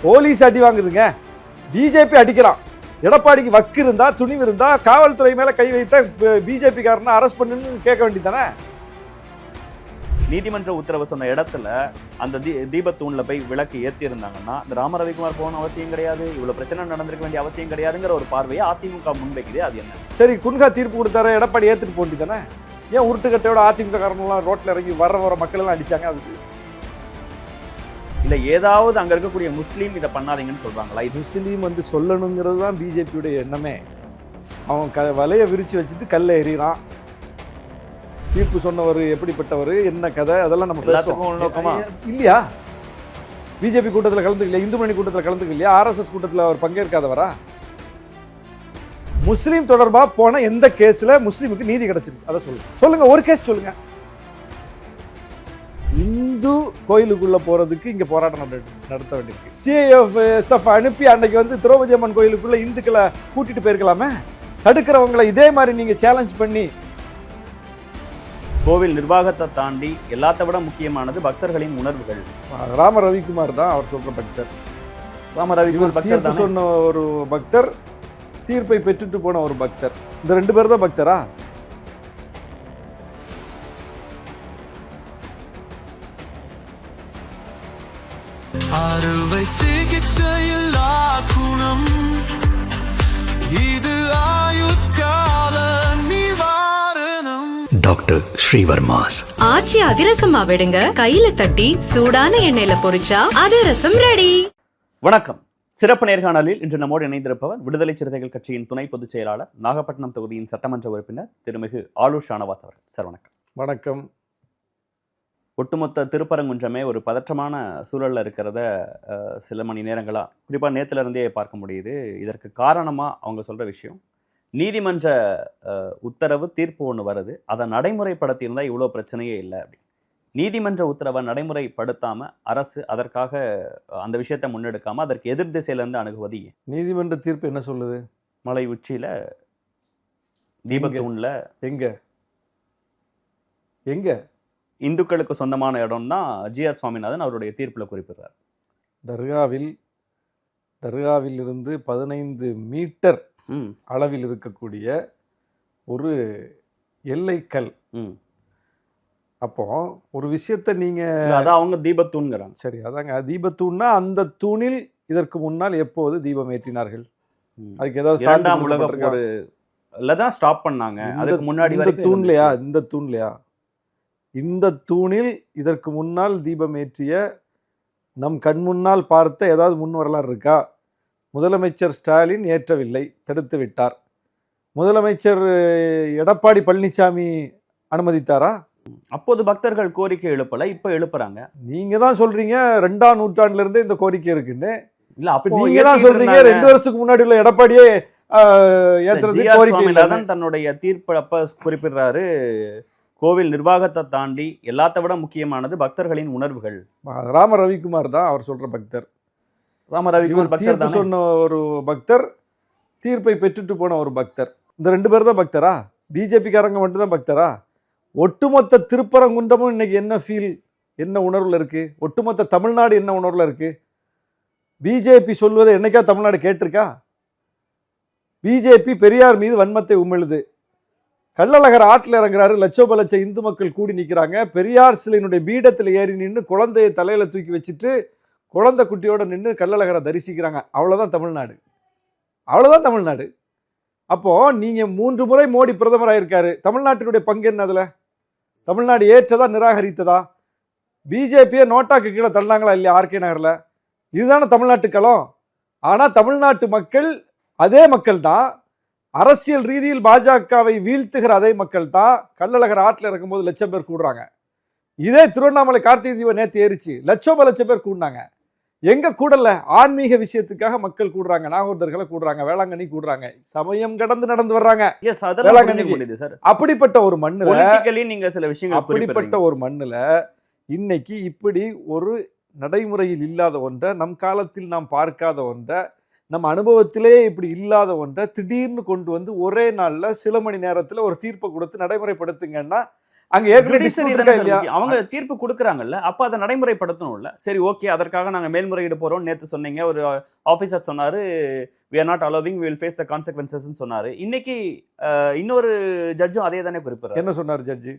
Police அடி வாங்குதுங்க, BJP அடிக்கிறான். எடப்பாடிக்கு வக்கு இருந்தா, துணிவு இருந்தா, காவல்துறை மேல கை வைத்த பிஜேபி காரனை அரெஸ்ட் பண்ணுன்னு கேட்க வேண்டியதானே. நீதிமன்ற உத்தரவு சொன்ன இடத்துல அந்த தீபத்தூண்ல போய் விளக்கு ஏத்தி இருந்தாங்கன்னா இந்த ராம ரவிக்குமார் போன அவசியம் கிடையாது, இவ்வளவு பிரச்சனை நடந்திருக்க வேண்டிய அவசியம் கிடையாதுங்கிற ஒரு பார்வையை அதிமுக முன்வைக்குது. அது என்ன? சரி, குன்கா தீர்ப்பு கொடுத்தாரு, எடப்பாடி ஏத்துட்டு போண்டி தானே. ஏன் உருட்டுக்கட்டையோட அதிமுக காரணம்லாம் ரோட்ல இறங்கி வர மக்கள் எல்லாம் அடிச்சாங்க? அதுக்கு இல்ல ஏதாவது அங்க இருக்கக்கூடிய முஸ்லீம் இதை பண்ணாதீங்கன்னு சொல்றாங்களா? முஸ்லீம் வந்து சொல்லணுங்கிறது தான் பிஜேபியோட எண்ணமே. அவன் வலைய விரிச்சு வச்சுட்டு கல்ல எறிகிறான். தீர்ப்பு சொன்னவர் எப்படிப்பட்டவர், என்ன கதை, அதெல்லாம் நம்ம நோக்கமா இல்லையா? பிஜேபி கூட்டத்தில் கலந்துக்கலையா? இந்து மணி கூட்டத்தில் கலந்துக்கலையா? ஆர்எஸ்எஸ் கூட்டத்தில் அவர் பங்கேற்காதவரா? முஸ்லீம் தொடர்பா போன எந்த கேஸ்ல முஸ்லீமுக்கு நீதி கிடைச்சிருக்கு அதை சொல்லுங்க. ஒரு கேஸ் சொல்லுங்க. இந்து கோயிலுக்குள்ள போறதுக்கு இங்க போராட்டம் நடத்த வேண்டியிருக்கு. சிஐஎஃப் அனுப்பி அன்னைக்கு வந்து திரௌபதி அம்மன் கோயிலுக்குள்ள இந்துக்களை கூட்டிட்டு போயிருக்கலாமே. தடுக்கிறவங்களை இதே மாதிரி நீங்க சேலஞ்ச் பண்ணி. கோவில் நிர்வாகத்தை தாண்டி எல்லாத்த விட முக்கியமானது பக்தர்களின் உணர்வுகள். ராம ரவிக்குமார் தான் அவர் சொல்ற பக்தர். ராம ரவிக்குமார் தீர்ப்பு சொன்ன ஒரு பக்தர், தீர்ப்பை பெற்றுட்டு போன ஒரு பக்தர். இந்த ரெண்டு பேர் தான் பக்தரா? அறுவை சிகிச்சையில் குணம் இது ஆயுட்கால நிவாரணம். டாக்டர் ஸ்ரீவர்மாஸ். ஆச்சி அதிரசமா விடுங்க, கையில தட்டி சூடான எண்ணெயில பொரிச்சா அதிரசம் ரெடி. வணக்கம். சிறப்பு நேர்காணலில் இன்று நம்மோடு இணைந்திருப்பவர் விடுதலை சிறுத்தைகள் கட்சியின் துணை பொதுச் செயலாளர், நாகப்பட்டினம் தொகுதியின் சட்டமன்ற உறுப்பினர் திருமிகு ஆலூர் ஷானவாஸ் அவர்கள். சார் வணக்கம். வணக்கம். ஒட்டுமொத்த திருப்பரங்குன்றமே ஒரு பதற்றமான சூழலில் இருக்கிறத சில மணி நேரங்களாக, குறிப்பாக நேற்றுல இருந்தே பார்க்க முடியுது. இதற்கு காரணமாக அவங்க சொல்கிற விஷயம், நீதிமன்ற உத்தரவு தீர்ப்பு ஒன்று வருது, அதை நடைமுறைப்படுத்தியிருந்தால் இவ்வளோ பிரச்சனையே இல்லை அப்படி. நீதிமன்ற உத்தரவை நடைமுறைப்படுத்தாமல் அரசு அதற்காக அந்த விஷயத்தை முன்னெடுக்காமல் அதற்கு எதிர் திசையிலேருந்து அணுகுவது. நீதிமன்ற தீர்ப்பு என்ன சொல்லுது? மலை உச்சியில் தீபத்தூணில் எங்க இந்துக்களுக்கு சொந்தமான இடம் தான் ஜிஆர் சுவாமிநாதன் அவருடைய தீர்ப்பில் குறிப்பிடுறார். தர்காவில் இருந்து 15 மீட்டர் அளவில் இருக்கக்கூடிய ஒரு எல்லைக்கல். அப்போ ஒரு விஷயத்தை நீங்க அதான் அவங்க தீபத்தூண்கிறாங்க. சரி, அதாங்க தீபத்தூண்னா அந்த தூணில் இதற்கு முன்னால் எப்போது தீபம் ஏற்றினார்கள்? அதுக்கு ஏதாவது இரண்டாம் உலக போர்ல ஸ்டாப் பண்ணாங்க. அதுக்கு முன்னாடி இந்த தூண்லையா? இந்த தூணில் இதற்கு முன்னால் தீபம் ஏற்றிய நம் கண் முன்னால் பார்த்த ஏதாவது முன் வரலாறு இருக்கா? முதலமைச்சர் ஸ்டாலின் ஏற்றவில்லை, தடுத்து விட்டார். முதலமைச்சர் எடப்பாடி பழனிசாமி அனுமதித்தாரா? அப்போது பக்தர்கள் கோரிக்கை எழுப்பல, இப்ப எழுப்புறாங்க. நீங்க தான் சொல்றீங்க 2ஆம் நூற்றாண்டுல இருந்தே இந்த கோரிக்கை இருக்குன்னு. இல்ல, அப்ப நீங்க தான் சொல்றீங்க 2 வருஷத்துக்கு முன்னாடி உள்ள எடப்பாடியே ஏத்துறது கோரிக்கை. தன்னுடைய தீர்ப்பு அப்ப குறிப்பிடுறாரு, கோவில் நிர்வாகத்தை தாண்டி எல்லாத்த விட முக்கியமானது பக்தர்களின் உணர்வுகள். ராம ரவிக்குமார் தான் அவர் சொல்ற பக்தர். ராம ரவிக்குமார் தீர்ப்பு சொன்ன ஒரு பக்தர், தீர்ப்பை பெற்றுட்டு போன ஒரு பக்தர். இந்த ரெண்டு பேர் தான் பக்தரா? பிஜேபி காரங்க மட்டும் தான் பக்தரா? ஒட்டுமொத்த திருப்பரங்குன்றமும் இன்னைக்கு என்ன ஃபீல், என்ன உணர்வுல இருக்கு? ஒட்டுமொத்த தமிழ்நாடு என்ன உணர்வுல இருக்கு? பிஜேபி சொல்வதை என்னைக்கா தமிழ்நாடு கேட்டிருக்கா? பிஜேபி பெரியார் மீது வன்மத்தை உமிழுது. கள்ளழகர் ஆற்றில் இறங்குறாரு, லட்சோப லட்ச இந்து மக்கள் கூடி நிற்கிறாங்க. பெரியார் சிலையினுடைய பீடத்தில் ஏறி நின்று குழந்தையை தலையில தூக்கி வச்சுட்டு குழந்தை குட்டியோட நின்று கள்ளழகரை தரிசிக்கிறாங்க. அவ்வளோதான் தமிழ்நாடு. அப்போ நீங்க 3 முறை மோடி பிரதமர் ஆயிருக்காரு. தமிழ்நாட்டினுடைய பங்கு என்ன? அதுல தமிழ்நாடு ஏற்றதா நிராகரித்ததா? பிஜேபியை நோட்டாக்கு கீழே தள்ளினாங்களா இல்லையா ஆர்கே நகர்ல? இதுதானே தமிழ்நாட்டு களம். ஆனா தமிழ்நாட்டு மக்கள் அதே மக்கள் தான், அரசியல் ரீதியில் பாஜகவை வீழ்த்துகிற அதே மக்கள் தான் கள்ளழகர் ஆற்றில் இறக்கும்போது லட்சம் பேர் கூடுறாங்க. இதே திருவண்ணாமலை கார்த்திகை தீபம் நேற்று ஏறிச்சு, லட்சம் பேர் கூடுனாங்க. எங்க கூடல? ஆன்மீக விஷயத்துக்காக மக்கள் கூடுறாங்க, நாகூர்தர்களை கூடுறாங்க, வேளாங்கண்ணி கூடுறாங்க, சமயம் கடந்து நடந்து வர்றாங்க. அப்படிப்பட்ட ஒரு மண்ணுல நீங்க சில விஷயங்கள், அப்படிப்பட்ட ஒரு மண்ணுல இன்னைக்கு இப்படி ஒரு நடைமுறையில் இல்லாத ஒன்றை, நம் காலத்தில் நாம் பார்க்காத ஒன்றை, நம்ம அனுபவத்திலே இப்படி இல்லாத ஒன்றை திடீர்னு கொண்டு வந்து ஒரே நாளில் சில மணி நேரத்தில் ஒரு தீர்ப்பை கொடுத்து நடைமுறைப்படுத்துங்கன்னா அங்க ஏற்கனவே Judiciary dispute தானே இருக்கா சார் இல்லையா? முக்கியம். அவங்க தீர்ப்பு கொடுக்குறாங்கல்ல, அப்ப அதை நடைமுறைப்படுத்தணும்ல. சரி ஓகே, அதற்காக நாங்க மேல்முறையீடு போறோம் நேத்து சொன்னீங்க, ஒரு ஆபீசர் சொன்னாரு we are not allowing, we will face the consequences ன்னு சொன்னாரு. இன்னைக்கு இன்னொரு ஜட்ஜும் அதே தானே குறிப்பிடுறாரு. என்ன சொன்னார் ஜட்ஜி?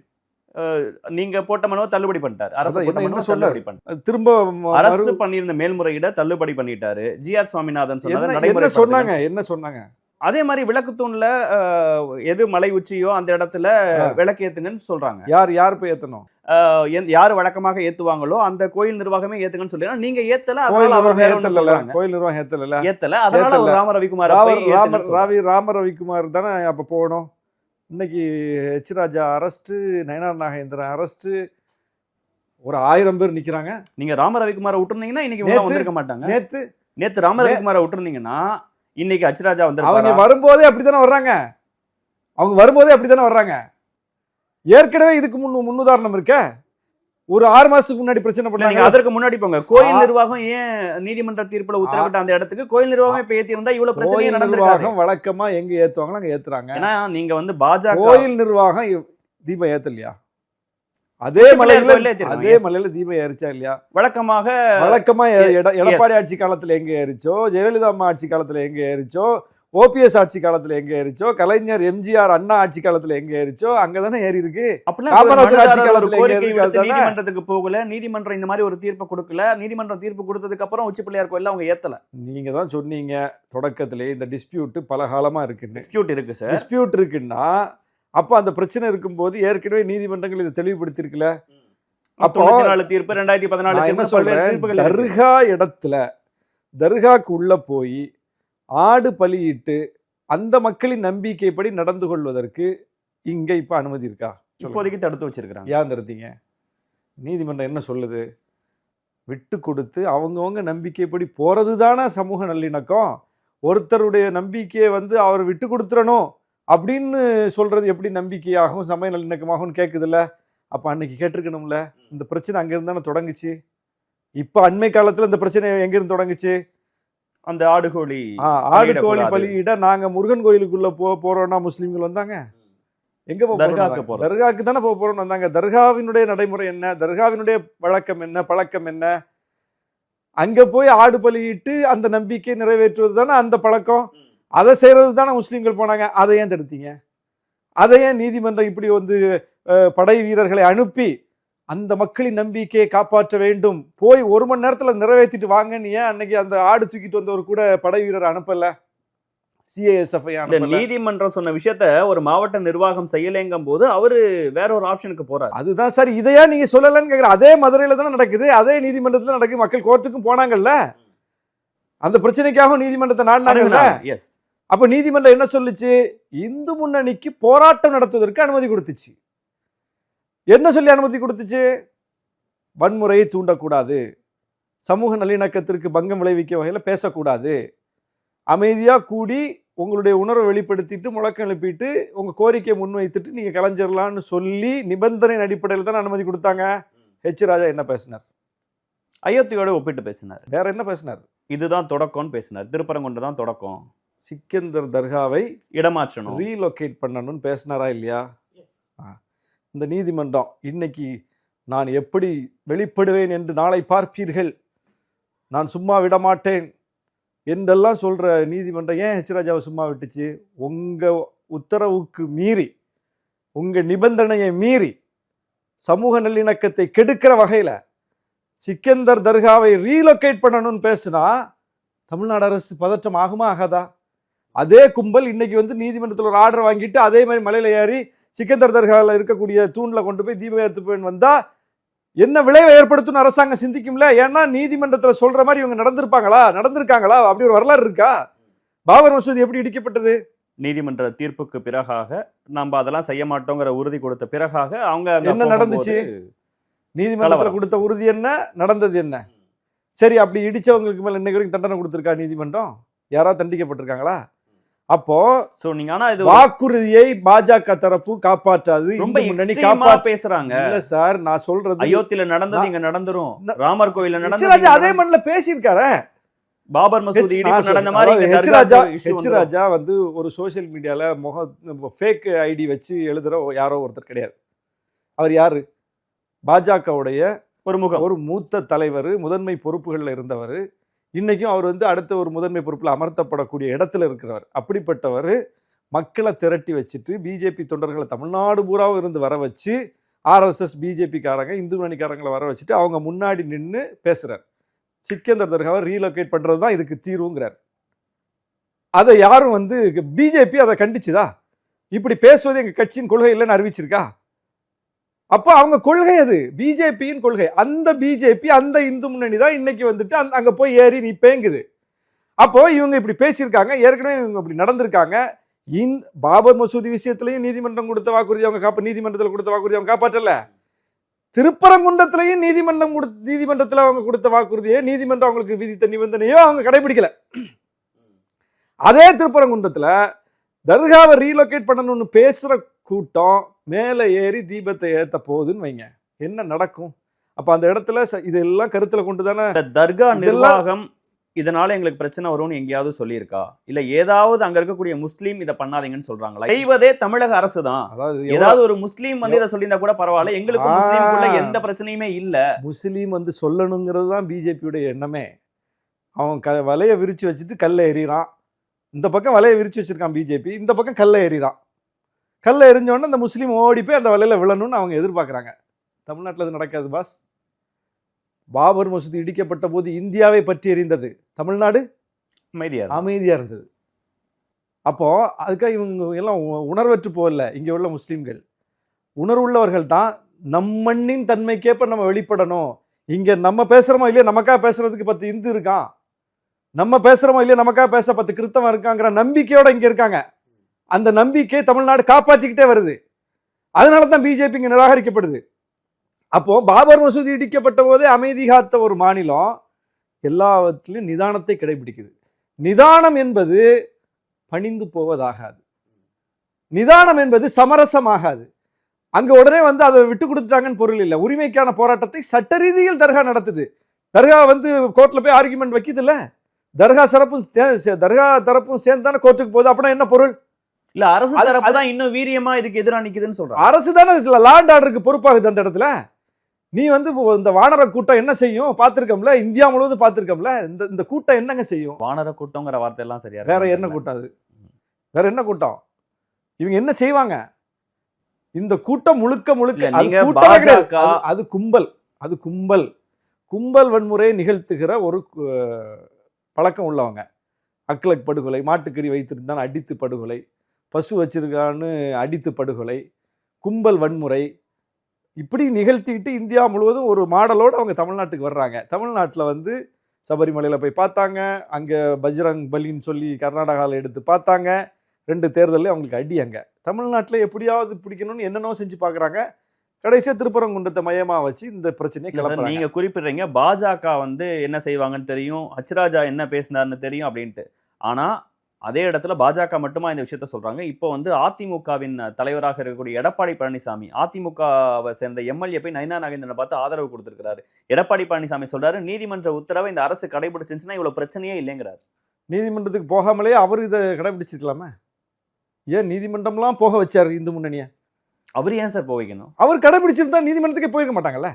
நீங்க போட்ட மனுவை தள்ளுபடி பண்ணிட்டாரு. அரசு அதான் போட்ட என்ன மனுவை சொன்னாரு? தள்ளுபடி பண்ணிட்டாரு. திரும்ப அரசு பண்ணியிருந்த மேல்முறையீட தள்ளுபடி பண்ணிட்டாரு. ஜிஆர் சுவாமிநாதன் சொன்னதை என்ன நடைமுறை சொன்னாங்க? என்ன சொன்னாங்க? அதே மாதிரி விளக்குத்தூண்ல எது மலை உச்சியோ அந்த இடத்துல விளக்கு ஏத்துங்கன்னு சொல்றாங்க. யார் போய் ஏத்தணும்? யாரு வழக்கமாக ஏத்துவாங்களோ அந்த கோயில் நிர்வாகமே ஏத்துங்கன்னு சொல்லி நீங்க ஏத்தல, கோயில் அதனால அவர் வேற ஒண்ணு நிர்வாகம் சொல்றாங்க. கோயில் நிர்வாகம் ஏத்தல, அதனால அவர் ராம ரவிக்குமார் ராம ரவிக்குமார் தானே அப்ப போகணும். இன்னைக்கு ஹெச் ராஜா அரெஸ்ட், நயனார் நாகேந்திரன் அரெஸ்ட், ஒரு 1000 பேர் நிக்கிறாங்க. நீங்க ராம ரவிக்குமாரை விட்டுருந்தீங்கன்னா இன்னைக்கு இவங்க வந்திருக்க மாட்டாங்க. நேத்து ராம ரவிக்குமாரை விட்டுருந்தீங்கன்னா இன்னைக்கு ஹெச் ராஜா வந்து அவங்க வரும்போதே அப்படித்தானே வர்றாங்க. ஏற்கனவே இதுக்கு முன்னுதாரணம் இருக்க. ஒரு 6 மாசத்துக்கு முன்னாடி பிரச்சனை பண்ணாங்க. அதற்கு முன்னாடி போங்க. கோயில் நிர்வாகம் ஏன் நீதிமன்ற தீர்ப்புல உத்தரவிட்ட அந்த இடத்துக்கு கோயில் நிர்வாகம் இப்ப ஏத்தி இருந்தா இவ்வளவு பிரச்சனை நடந்திருக்காது. வழக்கமா எங்க ஏத்துவாங்களோ அங்க ஏத்துறாங்க. ஏன்னா நீங்க வந்து பாஜக கோயில் நிர்வாகம் தீபம் ஏத்தலையா? அதே மலையில தீபம் ஏறிச்சா இல்லையா? வழக்கமா எடப்பாடி ஆட்சி காலத்துல எங்க ஏறிச்சோ, ஜெயலலிதா அம்மா ஆட்சி காலத்துல எங்க ஏறிச்சோ, ஓபிஎஸ் ஆட்சி காலத்துல எங்க ஏறிச்சோ, கலைஞர் எம்ஜிஆர் அண்ணா ஆட்சி காலத்துல எங்க ஏறிச்சோ அங்கதானே ஏறி இருக்கு. காமராஜர் ஆட்சி காலத்துல நீதிமன்றத்துக்கு போகல, நீதிமன்றம் இந்த மாதிரி ஒரு தீர்ப்பு கொடுக்கல. நீதிமன்றம் தீர்ப்பு கொடுத்ததுக்கு அப்புறம் உச்சி பிள்ளையார் கோயில்ல அவங்க ஏத்தல. நீங்க தான் சொன்னீங்க தொடக்கத்திலே இந்த டிஸ்பியூட் பல காலமா இருக்கு. டிஸ்பியூட் இருக்கு சார். டிஸ்பியூட் இருக்குன்னா அப்ப அந்த பிரச்சனை இருக்கும்போது ஏற்கனவே நீதிமன்றங்கள் இதை தெளிவுபடுத்திருக்கல. அப்போ 94 தீர்ப்பு, 2014 என்ன சொல்றேன், தர்கா இடத்துல தர்காக்கு உள்ள போய் ஆடு பலியிட்டு அந்த மக்களின் நம்பிக்கைப்படி நடந்து கொள்வதற்கு இங்க இப்ப அனுமதி இருக்கா? இப்போதைக்கு தடுத்து வச்சிருக்காங்க. ஏன் தடுத்தீங்க? நீதிமன்றம் என்ன சொல்லுது? விட்டு கொடுத்து அவங்கவுங்க நம்பிக்கைப்படி போறதுதானே சமூக நல்லிணக்கம். ஒருத்தருடைய நம்பிக்கையை வந்து அவர் விட்டு கொடுத்துடணும் அப்படின்னு சொல்றது எப்படி நம்பிக்கையாகவும் சமய நல்லிணக்கமாகவும் கேட்குதுல்ல? அப்ப அன்னைக்கு கேட்டிருக்கணும்ல. இந்த பிரச்சனை அங்கிருந்து தானே தொடங்குச்சு. இப்ப அண்மை காலத்துல இந்த பிரச்சனை எங்கிருந்து தொடங்குச்சு? அந்த ஆடு கோழி பலியிட நாங்க முருகன் கோயிலுக்குள்ள போறோம்னா முஸ்லிம்கள் வந்தாங்க. எங்க போறோம்? தர்காக்கு தானே போறோம்னு வந்தாங்க. தர்காவினுடைய நடைமுறை என்ன? தர்காவினுடைய வழக்கம் என்ன? பழக்கம் என்ன? அங்க போய் ஆடு பலியிட்டு அந்த நம்பிக்கை நிறைவேற்றுவது தானே அந்த பழக்கம். அதை செய்யறது தானே முஸ்லிம்கள் போனாங்க. அதை ஏன் தடுத்தீங்க? அதை ஏன் நீதிமன்றம் இப்படி வந்து படை வீரர்களை அனுப்பி அந்த மக்களின் நம்பிக்கையை காப்பாற்ற வேண்டும், போய் 1 மணி நேரத்துல நிறைவேற்றிட்டு வாங்கன்னு ஏன் அன்னைக்கு அந்த ஆடு தூக்கிட்டு வந்தவர் கூட படை வீரர் அனுப்பல? சிஏஎஸ்எஃப் நீதிமன்றம் சொன்ன விஷயத்த ஒரு மாவட்ட நிர்வாகம் செய்யலைங்கும் போது அவரு வேற ஒரு ஆப்ஷனுக்கு போறாரு. அதுதான் சார். இதையா நீங்க சொல்லலன்னு கேக்குற. அதே மதுரையில தானே நடக்குது, அதே நீதிமன்றத்துல நடக்குது. மக்கள் கோர்ட்டுக்கும் போனாங்கல்ல, அந்த பிரச்சனைக்காக நீதிமன்றத்தை நாடினாங்கல்ல. அப்ப நீதிமன்றம் என்ன சொல்லுச்சு? இந்து முன்னணிக்கு போராட்டம் நடத்துவதற்கு அனுமதி கொடுத்துச்சு. என்ன சொல்லி அனுமதி கொடுத்துச்சு? வன்முறையை தூண்டக்கூடாது, சமூக நல்லிணக்கத்திற்கு பங்கம் விளைவிக்க வகையில் பேசக்கூடாது, அமைதியா கூடி உங்களுடைய உணர்வை வெளிப்படுத்திட்டு முழக்கம் எழுப்பிட்டு உங்க கோரிக்கையை முன்வைத்துட்டு நீங்க கலைஞ்சிடலாம்னு சொல்லி நிபந்தனை அடிப்படையில் தான் அனுமதி கொடுத்தாங்க. ஹெச் ராஜா என்ன பேசினார்? அயோத்தியோட ஒப்பிட்டு பேசினார். வேற என்ன பேசினார்? இதுதான் தொடக்கம்னு பேசினார். திருப்பரங்குன்றம் தான் தொடக்கம், சிக்கந்தர் தர்காவை இடமாற்றணும், ரீலொகேட் பண்ணணும்னு பேசினாரா இல்லையா? இந்த நீதிமன்றம் இன்னைக்கு நான் எப்படி வெளிப்படுவேன் என்று நாளை பார்ப்பீர்கள், நான் சும்மா விடமாட்டேன் என்றெல்லாம் சொல்ற நீதிமன்றம் ஏன் ஹெச் ராஜாவை சும்மா விட்டுச்சு? உங்க உத்தரவுக்கு மீறி, உங்க நிபந்தனையை மீறி சமூக நல்லிணக்கத்தை கெடுக்கிற வகையில சிக்கந்தர் தர்காவை ரீலொகேட் பண்ணணும்னு பேசுனா தமிழ்நாடு அரசு பதற்றம் ஆகுமா ஆகாதா? அதே கும்பல் இன்னைக்கு வந்து நீதிமன்றத்தில் ஒரு ஆர்டர் வாங்கிட்டு அதே மாதிரி மலையில ஏறி சிக்கந்தர் தர்காவில் இருக்கக்கூடிய தூண்ல கொண்டு போய் தீபம் ஏற்றுப்பேன் வந்தா என்ன விளைவை ஏற்படுத்தும் அரசாங்கம் சிந்திக்கும்ல. ஏன்னா நீதிமன்றத்துல சொல்ற மாதிரி இவங்க நடந்திருக்காங்களா? அப்படி ஒரு வரலாறு இருக்கா? பாபர் மசூதி எப்படி இடிக்கப்பட்டது? நீதிமன்ற தீர்ப்புக்கு பிறகாக நம்ம அதெல்லாம் செய்ய மாட்டோங்கிற உறுதி கொடுத்த பிறகாக அவங்க என்ன நடந்துச்சு? நீதிமன்றத்துல கொடுத்த உறுதி என்ன, நடந்தது என்ன? சரி, அப்படி இடிச்சவங்களுக்கு மேல இன்னைக்கு வரைக்கும் தண்டனை கொடுத்திருக்கா நீதிமன்றம்? யாராவது தண்டிக்கப்பட்டிருக்காங்களா? அப்போ வாக்குறுதியை பாஜக தரப்பு காப்பாற்றாது, ரொம்ப பேசுறாங்க. இல்ல சார், நான் சொல்றது அயோத்தியில நடந்தது இங்க நடந்துரும், ராமர் கோயில்ல நடந்தது அதே மண்ணில் பேசியிருக்காரு. பாபர் மசூதி இடிப்பு நடந்த மாதிரி ஹெச் ராஜா வந்து ஒரு சோசியல் மீடியால ஃபேக் ஐடி வச்சு எழுதுற யாரோ ஒருத்தர் கிடையாது. அவர் யாரு? பாஜகவுடைய ஒரு முகம். ஒரு மூத்த தலைவர், முதன்மை பொறுப்புகளில் இருந்தவர். இன்னைக்கும் அவர் வந்து அடுத்த ஒரு முதன்மை பொறுப்பில் அமர்த்தப்படக்கூடிய இடத்துல இருக்கிறவர். அப்படிப்பட்டவர் மக்களை திரட்டி வச்சுட்டு பிஜேபி தொண்டர்களை தமிழ்நாடு பூராவும் இருந்து வர வச்சு ஆர்எஸ்எஸ் பிஜேபிக்காரங்க இந்து முன்னணிக்காரங்களை வர வச்சுட்டு அவங்க முன்னாடி நின்று பேசுறார். சிக்கந்தர் தர்காவை ரீலோகேட் பண்றது தான் இதுக்கு தீர்வுங்கிறார். அதை யாரும் வந்து பிஜேபி அதை கண்டிச்சுதா? இப்படி பேசுவது எங்க கட்சியின் கொள்கை இல்லைன்னு அறிவிச்சிருக்கா? அப்ப அவங்க கொள்கை அது பிஜேபியின் கொள்கை. அந்த பிஜேபி அந்த இந்து முன்னணி தான் இன்னைக்கு வந்துட்டு அங்க போய் ஏறி நீ பேங்குது. அப்போ இவங்க இப்படி பேசியிருக்காங்க, ஏற்கனவே இவங்க இப்படி நடந்திருக்காங்க. பாபர் மசூதி விஷயத்திலையும் நீதிமன்றம் கொடுத்த வாக்குறுதி அவங்க நீதிமன்றத்தில் கொடுத்த வாக்குறுதி அவங்க காப்பாற்றல. திருப்பரங்குன்றத்திலையும் நீதிமன்றத்தில் அவங்க கொடுத்த வாக்குறுதியை நீதிமன்றம் அவங்களுக்கு விதித்த நிபந்தனையோ அவங்க கடைபிடிக்கல. அதே திருப்பரங்குன்றத்துல தர்காவை ரீலோகேட் பண்ணணும்னு பேசுற கூட்டம் மேல ஏறி தீபத்தை ஏத்த போகுதுன்னு வைங்க, என்ன நடக்கும்? அப்ப அந்த இடத்துல இதெல்லாம் கருத்துல கொண்டுதானே தர்கா நிர்வாகம் இதனால எங்களுக்கு பிரச்சனை வரும்னு எங்கேயாவது சொல்லியிருக்கா? இல்ல ஏதாவது அங்க இருக்கக்கூடிய முஸ்லீம் இதை பண்ணாதீங்கன்னு சொல்றாங்களா? செய்வதே தமிழக அரசு தான். ஏதாவது ஒரு முஸ்லீம் வந்து இதை சொல்லியிருந்தா கூட பரவாயில்ல, எங்களுக்கு முஸ்லீமுக்குள்ள எந்த பிரச்சனையுமே இல்ல. முஸ்லீம் வந்து சொல்லணுங்கிறது தான் பிஜேபியோட எண்ணமே. அவன் வலைய விரிச்சு வச்சுட்டு கல்ல எறிறான். இந்த பக்கம் வலைய விரிச்சு வச்சிருக்கான் பிஜேபி, இந்த பக்கம் கல்ல எறிறான். கல்ல எறிஞ்சோடனே இந்த முஸ்லீம் ஓடி போய் அந்த வலையில விழணும்னு அவங்க எதிர்பார்க்குறாங்க. தமிழ்நாட்டில் அது நடக்காது பாஸ். பாபர் மசூதி இடிக்கப்பட்ட போது இந்தியாவை பற்றி எறிந்தது, தமிழ்நாடு அமைதியா இருந்தது. அப்போ அதுக்காக இவங்க எல்லாம் உணர்வற்று போகல. இங்க உள்ள முஸ்லீம்கள் உணர்வுள்ளவர்கள் தான். நம் மண்ணின் தன்மைக்கேற்ப நம்ம வெளிப்படணும். இங்க நம்ம பேசுறோமோ இல்லையா, நமக்காக பேசுறதுக்கு 10 இந்து இருக்கான், நம்ம பேசுறோமோ இல்லையா நமக்காக பேச 10 கிறிஸ்தவம் இருக்காங்கிற நம்பிக்கையோட இங்க இருக்காங்க. அந்த நம்பிக்கை தமிழ்நாடு காப்பாற்றிக்கிட்டே வருது. அதனாலதான் பிஜேபி இங்க நிராகரிக்கப்படுது. அப்போ பாபர் மசூதி இடிக்கப்பட்ட போதே அமைதி காத்த ஒரு மாநிலம் எல்லாவற்றிலும் நிதானத்தை கடைபிடிக்குது. நிதானம் என்பது பணிந்து போவதாகாது, நிதானம் என்பது சமரசமாகாது. அங்க உடனே வந்து அதை விட்டு கொடுத்துட்டாங்கன்னு பொருள் இல்லை. உரிமைக்கான போராட்டத்தை சட்ட ரீதியில் தர்கா நடத்துது. தர்கா வந்து கோர்ட்ல போய் ஆர்குமெண்ட் வைக்குது இல்ல, தர்கா தரப்பும் சேர்ந்து தானே கோர்ட்டுக்கு போகுது. அப்படின்னா என்ன பொருள்? இல்ல அரசு தரப்பு தான் இன்னும் வீரியமா இதுக்கு எதிராக நிக்குதுன்னு சொல்றாங்க. அரசு தானே லா அண்ட் ஆர்டருக்கு பொறுப்பாகுது அந்த இடத்துல. நீ வந்து இந்த வானர கூட்டம் என்ன செய்யும் பார்த்திருக்கோம்ல, இந்தியா முழுவதும் பார்த்திருக்கோம்ல. இந்த கூட்டம் என்னங்க செய்யும்? வானர கூட்டங்கிற வார்த்தை எல்லாம் சரியா? வேற என்ன கூட்டம் அது? வேற என்ன கூட்டம்? இவங்க என்ன செய்வாங்க? இந்த கூட்டம் முழுக்க அது கும்பல். அது கும்பல் வன்முறையை நிகழ்த்துகிற ஒரு பழக்கம் உள்ளவங்க. அக்லக் படுகொலை, மாட்டுக்கறி வைத்திருந்தான் அடித்து படுகொலை, பசு வச்சிருக்கான்னு அடித்து படுகொலை, கும்பல் வன்முறை இப்படி நிகழ்த்திக்கிட்டு இந்தியா முழுவதும் ஒரு மாடலோடு அவங்க தமிழ்நாட்டுக்கு வர்றாங்க. தமிழ்நாட்டில் வந்து சபரிமலையில் போய் பார்த்தாங்க, அங்கே பஜ்ரங் பலின்னு சொல்லி கர்நாடகாவில் எடுத்து பார்த்தாங்க. 2 தேர்தலில் அவங்களுக்கு அடி. அங்கே தமிழ்நாட்டில் எப்படியாவது பிடிக்கணும்னு என்னென்னோ செஞ்சு பார்க்குறாங்க. கடைசியா திருப்பரங்குன்றத்தை மையமா வச்சு இந்த பிரச்சனையை கிளப்புறாங்க. நீங்க குறிப்பிடுறீங்க பாஜக வந்து என்ன செய்வாங்கன்னு தெரியும், ஹச்ராஜா என்ன பேசினார்னு தெரியும் அப்படின்ட்டு. ஆனா அதே இடத்துல பாஜக மட்டுமா இந்த விஷயத்த சொல்றாங்க? இப்போ வந்து அதிமுகவின் தலைவராக இருக்கக்கூடிய எடப்பாடி பழனிசாமி அதிமுகவை சேர்ந்த எம்எல்ஏ போய் நயினா நாகேந்திரனை பார்த்து ஆதரவு கொடுத்திருக்கிறாரு. எடப்பாடி பழனிசாமி சொல்றாரு, நீதிமன்ற உத்தரவை இந்த அரசு கடைபிடிச்சிருந்துச்சுன்னா இவ்வளவு பிரச்சனையே இல்லைங்கிறாரு. நீதிமன்றத்துக்கு போகாமலே அவர் இதை கடைபிடிச்சிருக்கலாமே. ஏன் நீதிமன்றம்லாம் போக வச்சாரு இந்து முன்னணியை? அவர் ஏன் சார் போக வைக்கணும்? அவர் கடைபிடிச்சிருந்தா நீதிமன்றத்துக்கே போயிருக்க மாட்டாங்கல்ல.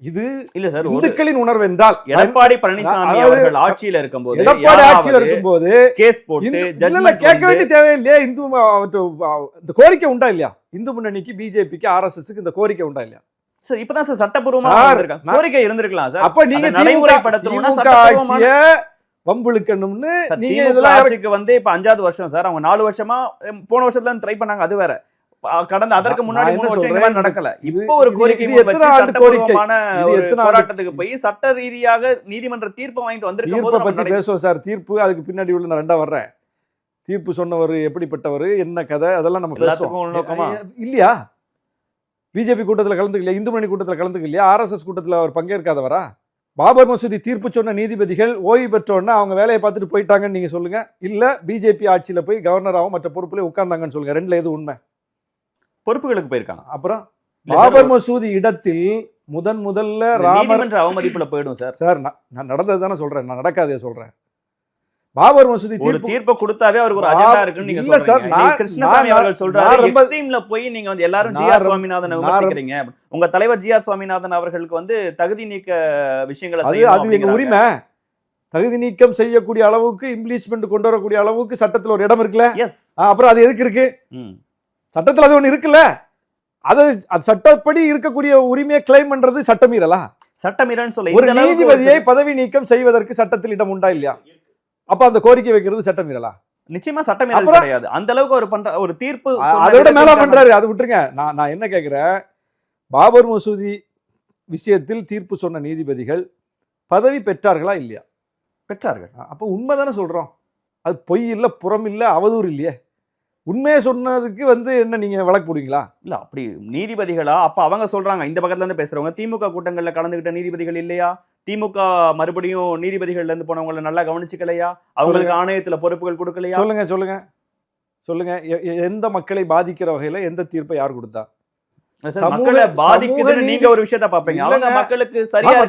இது இல்ல சார், இந்துக்களின் உணர்வு என்றால் எடப்பாடி பழனிசாமி அவர்கள் ஆட்சியில இருக்கும்போது கேஸ் போட்டு கேட்க வேண்டிய தேவையில்லையா? இந்த கோரிக்கை உண்டா இல்லையா? இந்து முன்னணிக்கு, பிஜேபிக்கு, ஆர்எஸ்எஸ்க்கு இந்த கோரிக்கை உண்டா இல்லையா? சார் இப்பதான் சார் சட்டப்பூர்வமா கோரிக்கை இருந்திருக்கலாம் சார். அப்ப நீங்க நடைமுறைப்படுத்தணும்னா வம்புழுக்கணும்னு நீங்க இதெல்லாம் ஆட்சிக்கு வந்து இப்ப 5வது வருஷம் சார். அவங்க 4 வருஷமா போன வருஷத்துல ட்ரை பண்ணாங்க, அது வேற. கடந்த அதற்கு முன்னாடி 3 வருஷம் இந்த மாதிரி நடக்கல. இப்போ ஒரு கோரிக்கை போராட்டத்துக்கு போய் சட்ட ரீதியாக நீதிமன்ற தீர்ப்பு வாங்கிட்டு வந்திருக்க பத்தி பேசுவோம் சார். தீர்ப்பு அதுக்கு பின்னாடி உள்ள நான் 2ஆ வர்றேன். தீர்ப்பு சொன்னவர் எப்படிப்பட்டவர், என்ன கதை, அதெல்லாம் நம்ம பேசுவோம் இல்லையா? பிஜேபி கூட்டத்தில் கலந்துக்கலையா? இந்து முன்னணி கூட்டத்தில் கலந்துக்கலையா? ஆர்எஸ்எஸ் கூட்டத்தில் அவர் பங்கேற்காதவரா? பாபர் மசூதி தீர்ப்பு சொன்ன நீதிபதிகள் ஓய்வு பெற்றோன்னா அவங்க வேலையை பார்த்துட்டு போயிட்டாங்கன்னு நீங்க சொல்லுங்க, இல்ல பிஜேபி ஆட்சியில போய் கவர்னராகவும் மற்ற பொறுப்புல உட்கார்ந்தாங்கன்னு சொல்லுங்க. 2ல எது உண்மை? பொறுப்புகளுக்கு போயிருக்காங்க. அப்புறம் பாபர் மசூதி இடத்தில் முதல்ல ராமர் அவமதிப்புல போயிடும் சார். சார் நான் நடந்தது தானே சொல்றேன், நான் நடக்காதே சொல்றேன். பாபர் மசூதி ஒரு தீர்ப்பை கொடுத்தாவே அவருக்கு ஒரு அஜெண்டா இருக்குன்னு நீங்க இல்ல சார், சொல்றீங்க. இன்னைக்கு கிருஷ்ணசாமி அவர்கள் சொல்றாரு எக்ஸ்ட்ரீம்ல போய் நீங்க வந்து எல்லாரும் ஜிஆர் சுவாமிநாதன் விமர்சிக்கிறீங்க. உங்க தலைவர் ஜிஆர் சுவாமிநாதன் அவர்களுக்கு வந்து தகுதி நீக்க விஷயங்களை அது எங்க உரிமை. தகுதி நீக்கம் செய்யக்கூடிய அளவுக்கு இம்ப்ளீச்மெண்ட் கொண்டு வரக்கூடிய அளவுக்கு சட்டத்துல ஒரு இடம் இருக்குல்ல. எஸ். அப்புறம் அது எதுக்கு இருக்கு? சட்டத்துல அது ஒண்ணு இருக்குல்ல. அது சட்டப்படி இருக்கக்கூடிய உரிமையை கிளைம் பண்றது சட்டமீறலா? சட்டமீறல்னு சொல்ல ஒரு நீதிபதியை பதவி நீக்கம் செய்வதற்கு சட்டத்தில் இடம் உண்டா இல்லையா? அப்ப அந்த கோரிக்கை வைக்கிறது சட்டமீறலா? நிச்சயமா சட்டமீறல் கிடையாது. அந்த அளவுக்கு ஒரு பண்ற ஒரு தீர்ப்பு அதோட மேல பண்றாரு. அது விட்டுருங்க. நான் என்ன கேக்குறேன், பாபர் மசூதி விஷயத்தில் தீர்ப்பு சொன்ன நீதிபதிகள் பதவி பெற்றார்களா இல்லையா? பெற்றார்கள். அப்ப உண்மைதானே சொல்றோம். அது பொய் இல்ல, புறம் இல்ல, அவதூறு இல்லையே. உண்மையை சொன்னதுக்கு வந்து என்ன நீங்க வழக்கு போடுவீங்களா? இல்ல அப்படி நீதிபதிகளா? அப்ப அவங்க சொல்றாங்க, இந்த பக்கத்துல இருந்து பேசுறவங்க, திமுக கூட்டங்கள்ல கலந்துகிட்ட நீதிபதிகள் இல்லையா? திமுக மறுபடியும் நீதிபதிகள்ல இருந்து போனவங்களை நல்லா கவனிச்சுக்கலையா? அவங்களுக்கு ஆணையத்துல பொறுப்புகள் கொடுக்கலையா? சொல்லுங்க. எந்த மக்களை பாதிக்கிற வகையில எந்த தீர்ப்பை யார் கொடுத்தா? மக்களை பாதிக்குதுன்னு நீங்க ஒரு விஷயத்த பாப்பீங்க. அவங்க மக்களுக்கு சரியா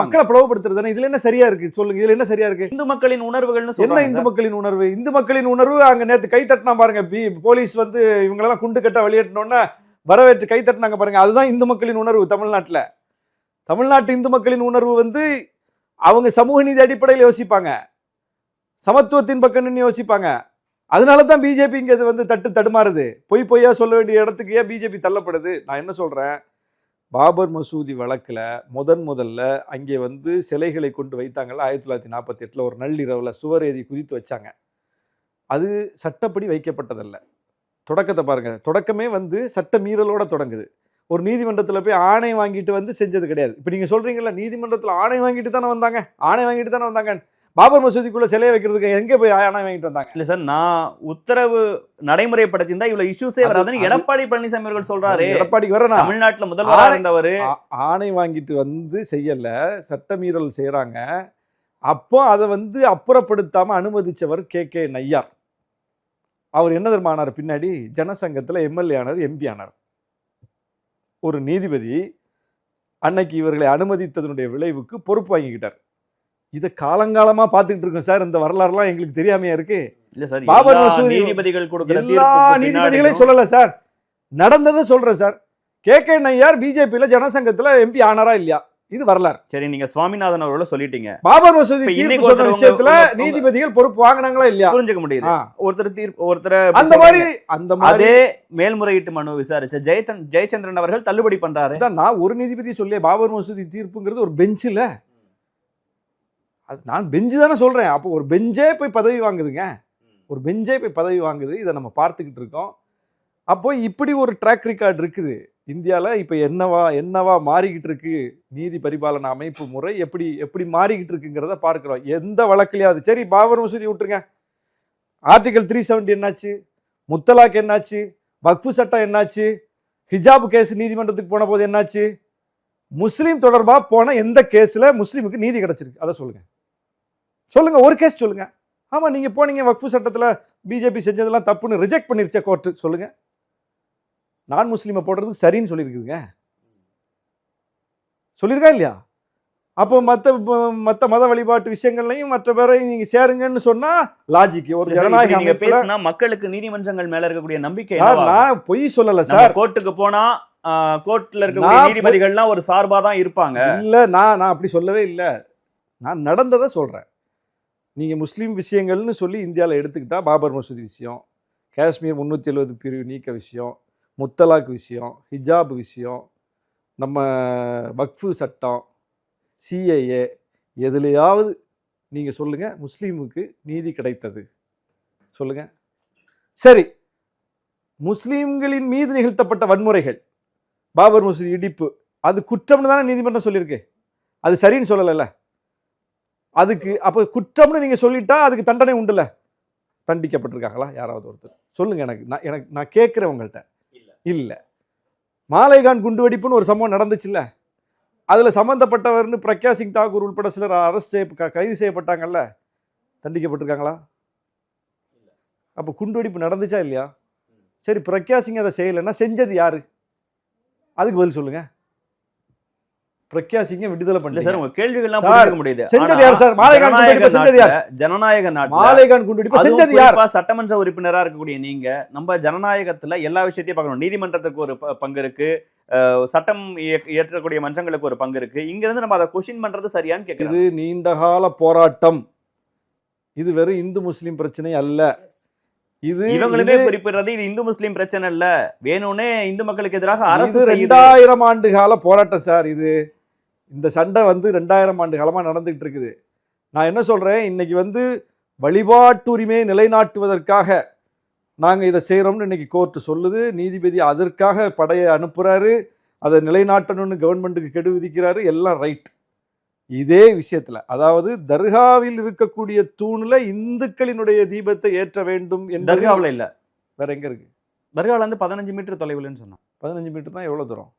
மக்களை பிளவுபடுத்துறது இதுல என்ன சரியா இருக்கு? சொல்லுங்க, இதுல என்ன சரியா இருக்கு? இந்து மக்களின் உணர்வுகள்னு என்ன இந்து மக்களின் உணர்வு? இந்து மக்களின் உணர்வு அங்க நேத்து கை தட்டினா பாருங்க. போலீஸ் வந்து இவங்களெல்லாம் குண்டு கட்ட வெளியேற்றினோன்னா வரவேற்று கை தட்டினாங்க பாருங்க. அதுதான் இந்து மக்களின் உணர்வு தமிழ்நாட்டுல. தமிழ்நாட்டு இந்து மக்களின் உணர்வு வந்து அவங்க சமூக நீதி அடிப்படையில் யோசிப்பாங்க, சமத்துவத்தின் பக்கம் நின்று யோசிப்பாங்க. அதனாலதான் பிஜேபி இங்க இது வந்து தடுமாறுது. பொய்யா சொல்ல வேண்டிய இடத்துக்கு ஏன் பிஜேபி தள்ளப்படுது? நான் என்ன சொல்றேன், பாபர் மசூதி வழக்குல முதல்ல அங்கே வந்து சிலைகளை கொண்டு வைத்தாங்கல்ல 1948 ஒரு நள்ளிரவுல சுவர் ஏறி குதித்து வச்சாங்க. அது சட்டப்படி வைக்கப்பட்டதல்ல. தொடக்கத்தை பாருங்க. தொடக்கமே வந்து சட்ட மீறலோட தொடங்குது. ஒரு நீதிமன்றத்துல போய் ஆணை வாங்கிட்டு வந்து செஞ்சது கிடையாது. இப்ப நீங்க சொல்றீங்கல்ல, நீதிமன்றத்துல ஆணை வாங்கிட்டு தானே வந்தாங்க. பாபர் மசூதிக்குள்ள சிலையை வைக்கிறதுக்கு எங்க போய் ஆணை வாங்கிட்டு வந்தாங்க? இல்ல சார், நான் உத்தரவு நடைமுறைப்படுத்தியிருந்தா இவ்வளவு இஷ்யூஸே வராதுன்னு எடப்பாடி பழனிசாமி அவர்கள் சொல்றாரு. எடப்பாடிக்கு வர தமிழ்நாட்டுல முதல்வரா இருந்தவரு ஆணை வாங்கிட்டு வந்து செய்யல, சட்டமீறல் செய்யறாங்க. அப்போ அதை வந்து அப்புறப்படுத்தாம அனுமதிச்சவர் கே நையார். அவர் என்ன தெரியுமா ஆனார்? பின்னாடி ஜனசங்கத்துல எம்எல்ஏ ஆனார், எம்பி ஆனார். ஒரு நீதிபதி அன்னைக்கு இவர்களை அனுமதித்ததனுடைய விளைவுக்கு பொறுப்பு வாங்கிக்கிட்டார். இதை காலங்காலமா பார்த்துக்கிட்டு இருக்கோம் சார். இந்த வரலாறுலாம் எங்களுக்கு தெரியாமையா இருக்கு? இல்ல சார், பாபர் மசூதி நீதிபதிகள் கொடுக்கிற எல்லா நீதிபதிகளையும் சொல்லல சார், நடந்ததை சொல்றேன் சார். கே நையார் பிஜேபியில ஜனசங்கத்துல எம்பி ஆனாரா இல்லையா? இது வரலாறு. சரி, நீங்க சுவாமிநாதன் அவர்கள சொல்லிட்டீங்க. பாபர் மசூதி தீர்ப்பு சொன்ன விஷயத்துல நீதிபதிகள் பொறுப்பு வாங்கினாங்களா இல்லையா? புரிஞ்சுக்க முடியுது. ஒருத்தர் அந்த மாதிரி அதே மேல்முறையீட்டு மனு விசாரிச்ச ஜெயச்சந்திரன் அவர்கள் தள்ளுபடி பண்றாரு. நான் ஒரு நீதிபதி சொல்லி பாபர் மசூதி தீர்ப்புங்கிறது ஒரு பெஞ்சில், நான் பெஞ்சு தானே சொல்றேன். அப்போ ஒரு பெஞ்சே போய் பதவி வாங்குதுங்க. இதை நம்ம பார்த்துக்கிட்டு இருக்கோம். அப்போ இப்படி ஒரு ட்ராக் ரெக்கார்ட் இருக்குது இந்தியாவில். இப்போ என்னவா மாறிக்கிட்டு இருக்கு நீதி பரிபாலன அமைப்பு முறை, எப்படி மாறிக்கிட்டு இருக்குங்கிறத பார்க்கிறோம். எந்த வழக்குலையாவது சரி, பாபர் மசூதி விட்டுருங்க, ஆர்டிகல் 370 என்னாச்சு, முத்தலாக் என்னாச்சு, வக்ஃபு சட்டம் என்னாச்சு, ஹிஜாப் கேஸ் நீதிமன்றத்துக்கு போன போது என்னாச்சு, முஸ்லீம் தொடர்பா போன எந்த கேஸ்ல முஸ்லீமுக்கு நீதி கிடைச்சிருக்கு? அதை சொல்லுங்க, ஒரு கேஸ் சொல்லுங்க. ஆமா, நீங்க போனீங்க வக்ஃபு சட்டத்துல பிஜேபி செஞ்சதெல்லாம் தப்புன்னு ரிஜெக்ட் பண்ணிருச்ச கோர்ட்டு, சொல்லுங்க. நான் முஸ்லீமை போடுறது சரின்னு சொல்லியிருக்குதுங்க, சொல்லியிருக்கா இல்லையா? அப்போ மற்ற மத வழிபாட்டு விஷயங்கள்லையும் மற்ற பேரையும் நீங்க சேருங்கன்னு சொன்னா லாஜிக். ஒரு ஜனநாயக நீங்க பேசினா மக்களுக்கு நீதிமன்றங்கள் மேல இருக்கக்கூடிய நம்பிக்கை. நான் பொய் சொல்லல சார். கோர்ட்டுக்கு போனா கோர்ட்ல இருக்கக்கூடிய நீதிபதிகள்லாம் ஒரு சார்பா தான் இருப்பாங்க. இல்ல, நான் அப்படி சொல்லவே இல்லை. நான் நடந்ததை சொல்றேன். நீங்க முஸ்லீம் விஷயங்கள்னு சொல்லி இந்தியாவில் எடுத்துக்கிட்டா பாபர் மசூதி விஷயம், காஷ்மீர் 370 பிரிவு நீக்க விஷயம், முத்தலாக் விஷயம், ஹிஜாப் விஷயம், நம்ம வக்ஃபு சட்டம், சிஏஏ, எதுலையாவது நீங்க சொல்லுங்க முஸ்லீமுக்கு நீதி கிடைத்தது சொல்லுங்க. சரி, முஸ்லீம்களின் மீது நிகழ்த்தப்பட்ட வன்முறைகள், பாபர் மசூதி இடிப்பு, அது குற்றம்னு தானே நீதிமன்றம் சொல்லியிருக்கு. அது சரின்னு சொல்லல. அதுக்கு அப்போ குற்றம்னு நீங்க சொல்லிட்டா அதுக்கு தண்டனை உண்டுல. தண்டிக்கப்பட்டிருக்காங்களா யாராவது ஒருத்தர் சொல்லுங்க எனக்கு. நான் கேட்கிறேன் உங்கள்கிட்ட. இல்ல, மாலைகான் குண்டு வெடிப்புன்னு ஒரு சம்பவம் நடந்துச்சுல்ல, அதுல சம்பந்தப்பட்டவர்னு பிரக்யா சிங் தாக்கூர் உட்பட சிலர் கைது செய்யப்பட்டாங்கல்ல, தண்டிக்கப்பட்டிருக்காங்களா? அப்ப குண்டு வெடிப்பு நடந்துச்சா இல்லையா? சரி, பிரக்யா சிங் அதை செய்யலைன்னா செஞ்சது யாரு? அதுக்கு பதில் சொல்லுங்க. பிரக்யா விடுதலை இல்ல பண்ணல சார், உங்க கேள்விகள்லாம் சார், புரிஞ்சுக்க முடியுது. செஞ்சது ஆனா, யார் சார்? மாலைகான் குண்டுவெடிப்பை செஞ்சது யார்? ஜனநாயக நாட்டுல மாலைகான் குண்டுவெடிப்பை செஞ்சது யார்? குறிப்பா சட்டமன்ற உறுப்பினரா இருக்கக்கூடிய நீங்க, நம்ம ஜனநாயகத்துல எல்லா விஷயத்தையும் பார்க்கணும். நீதிமன்றத்துக்கு ஒரு பங்கு இருக்கு, சட்டம் இயற்றக்கூடிய மன்றங்களுக்கு ஒரு பங்கு இருக்கு. இங்க இருந்து நம்ம அதை கொஸ்டின் பண்றது சரியான்னு கேக்குறது. இது நீண்டகால போராட்டம். இது வெறும் இந்து முஸ்லிம் பிரச்சனை அல்ல. இது இவங்களுமே குறிப்பிடுறது இது இந்து முஸ்லிம் பிரச்சனை இல்ல, வேணும்னே இந்து மக்களுக்கு எதிராக அரசு 2000 ஆண்டு கால போராட்டம் சார். இந்த சண்டை 2000 ஆண்டு காலமா நடந்துகிட்டு இருக்குது. நான் என்ன சொல்றேன், இன்னைக்கு வழிபாட்டு உரிமையை நிலைநாட்டுவதற்காக நாங்க இதை செய்யறோம்னு இன்னைக்கு கோர்ட் சொல்லுது. நீதிபதி அதற்காக படையை அனுப்புறாரு, அதை நிலைநாட்டணும்னு கவர்மெண்ட்டுக்கு கெடு விதிக்கிறாரு. எல்லாம் ரைட். இதே விஷயத்துல, அதாவது தர்காவில் இருக்கக்கூடிய தூணுல இந்துக்களினுடைய தீபத்தை ஏற்ற வேண்டும் என்று. தர்காவில் இல்ல, வேற எங்க இருக்கு? தர்காவில் 15 மீட்டர் தொலைவுலன்னு சொன்னான். 15 மீட்டர் தான் எவ்வளவு தூரம்?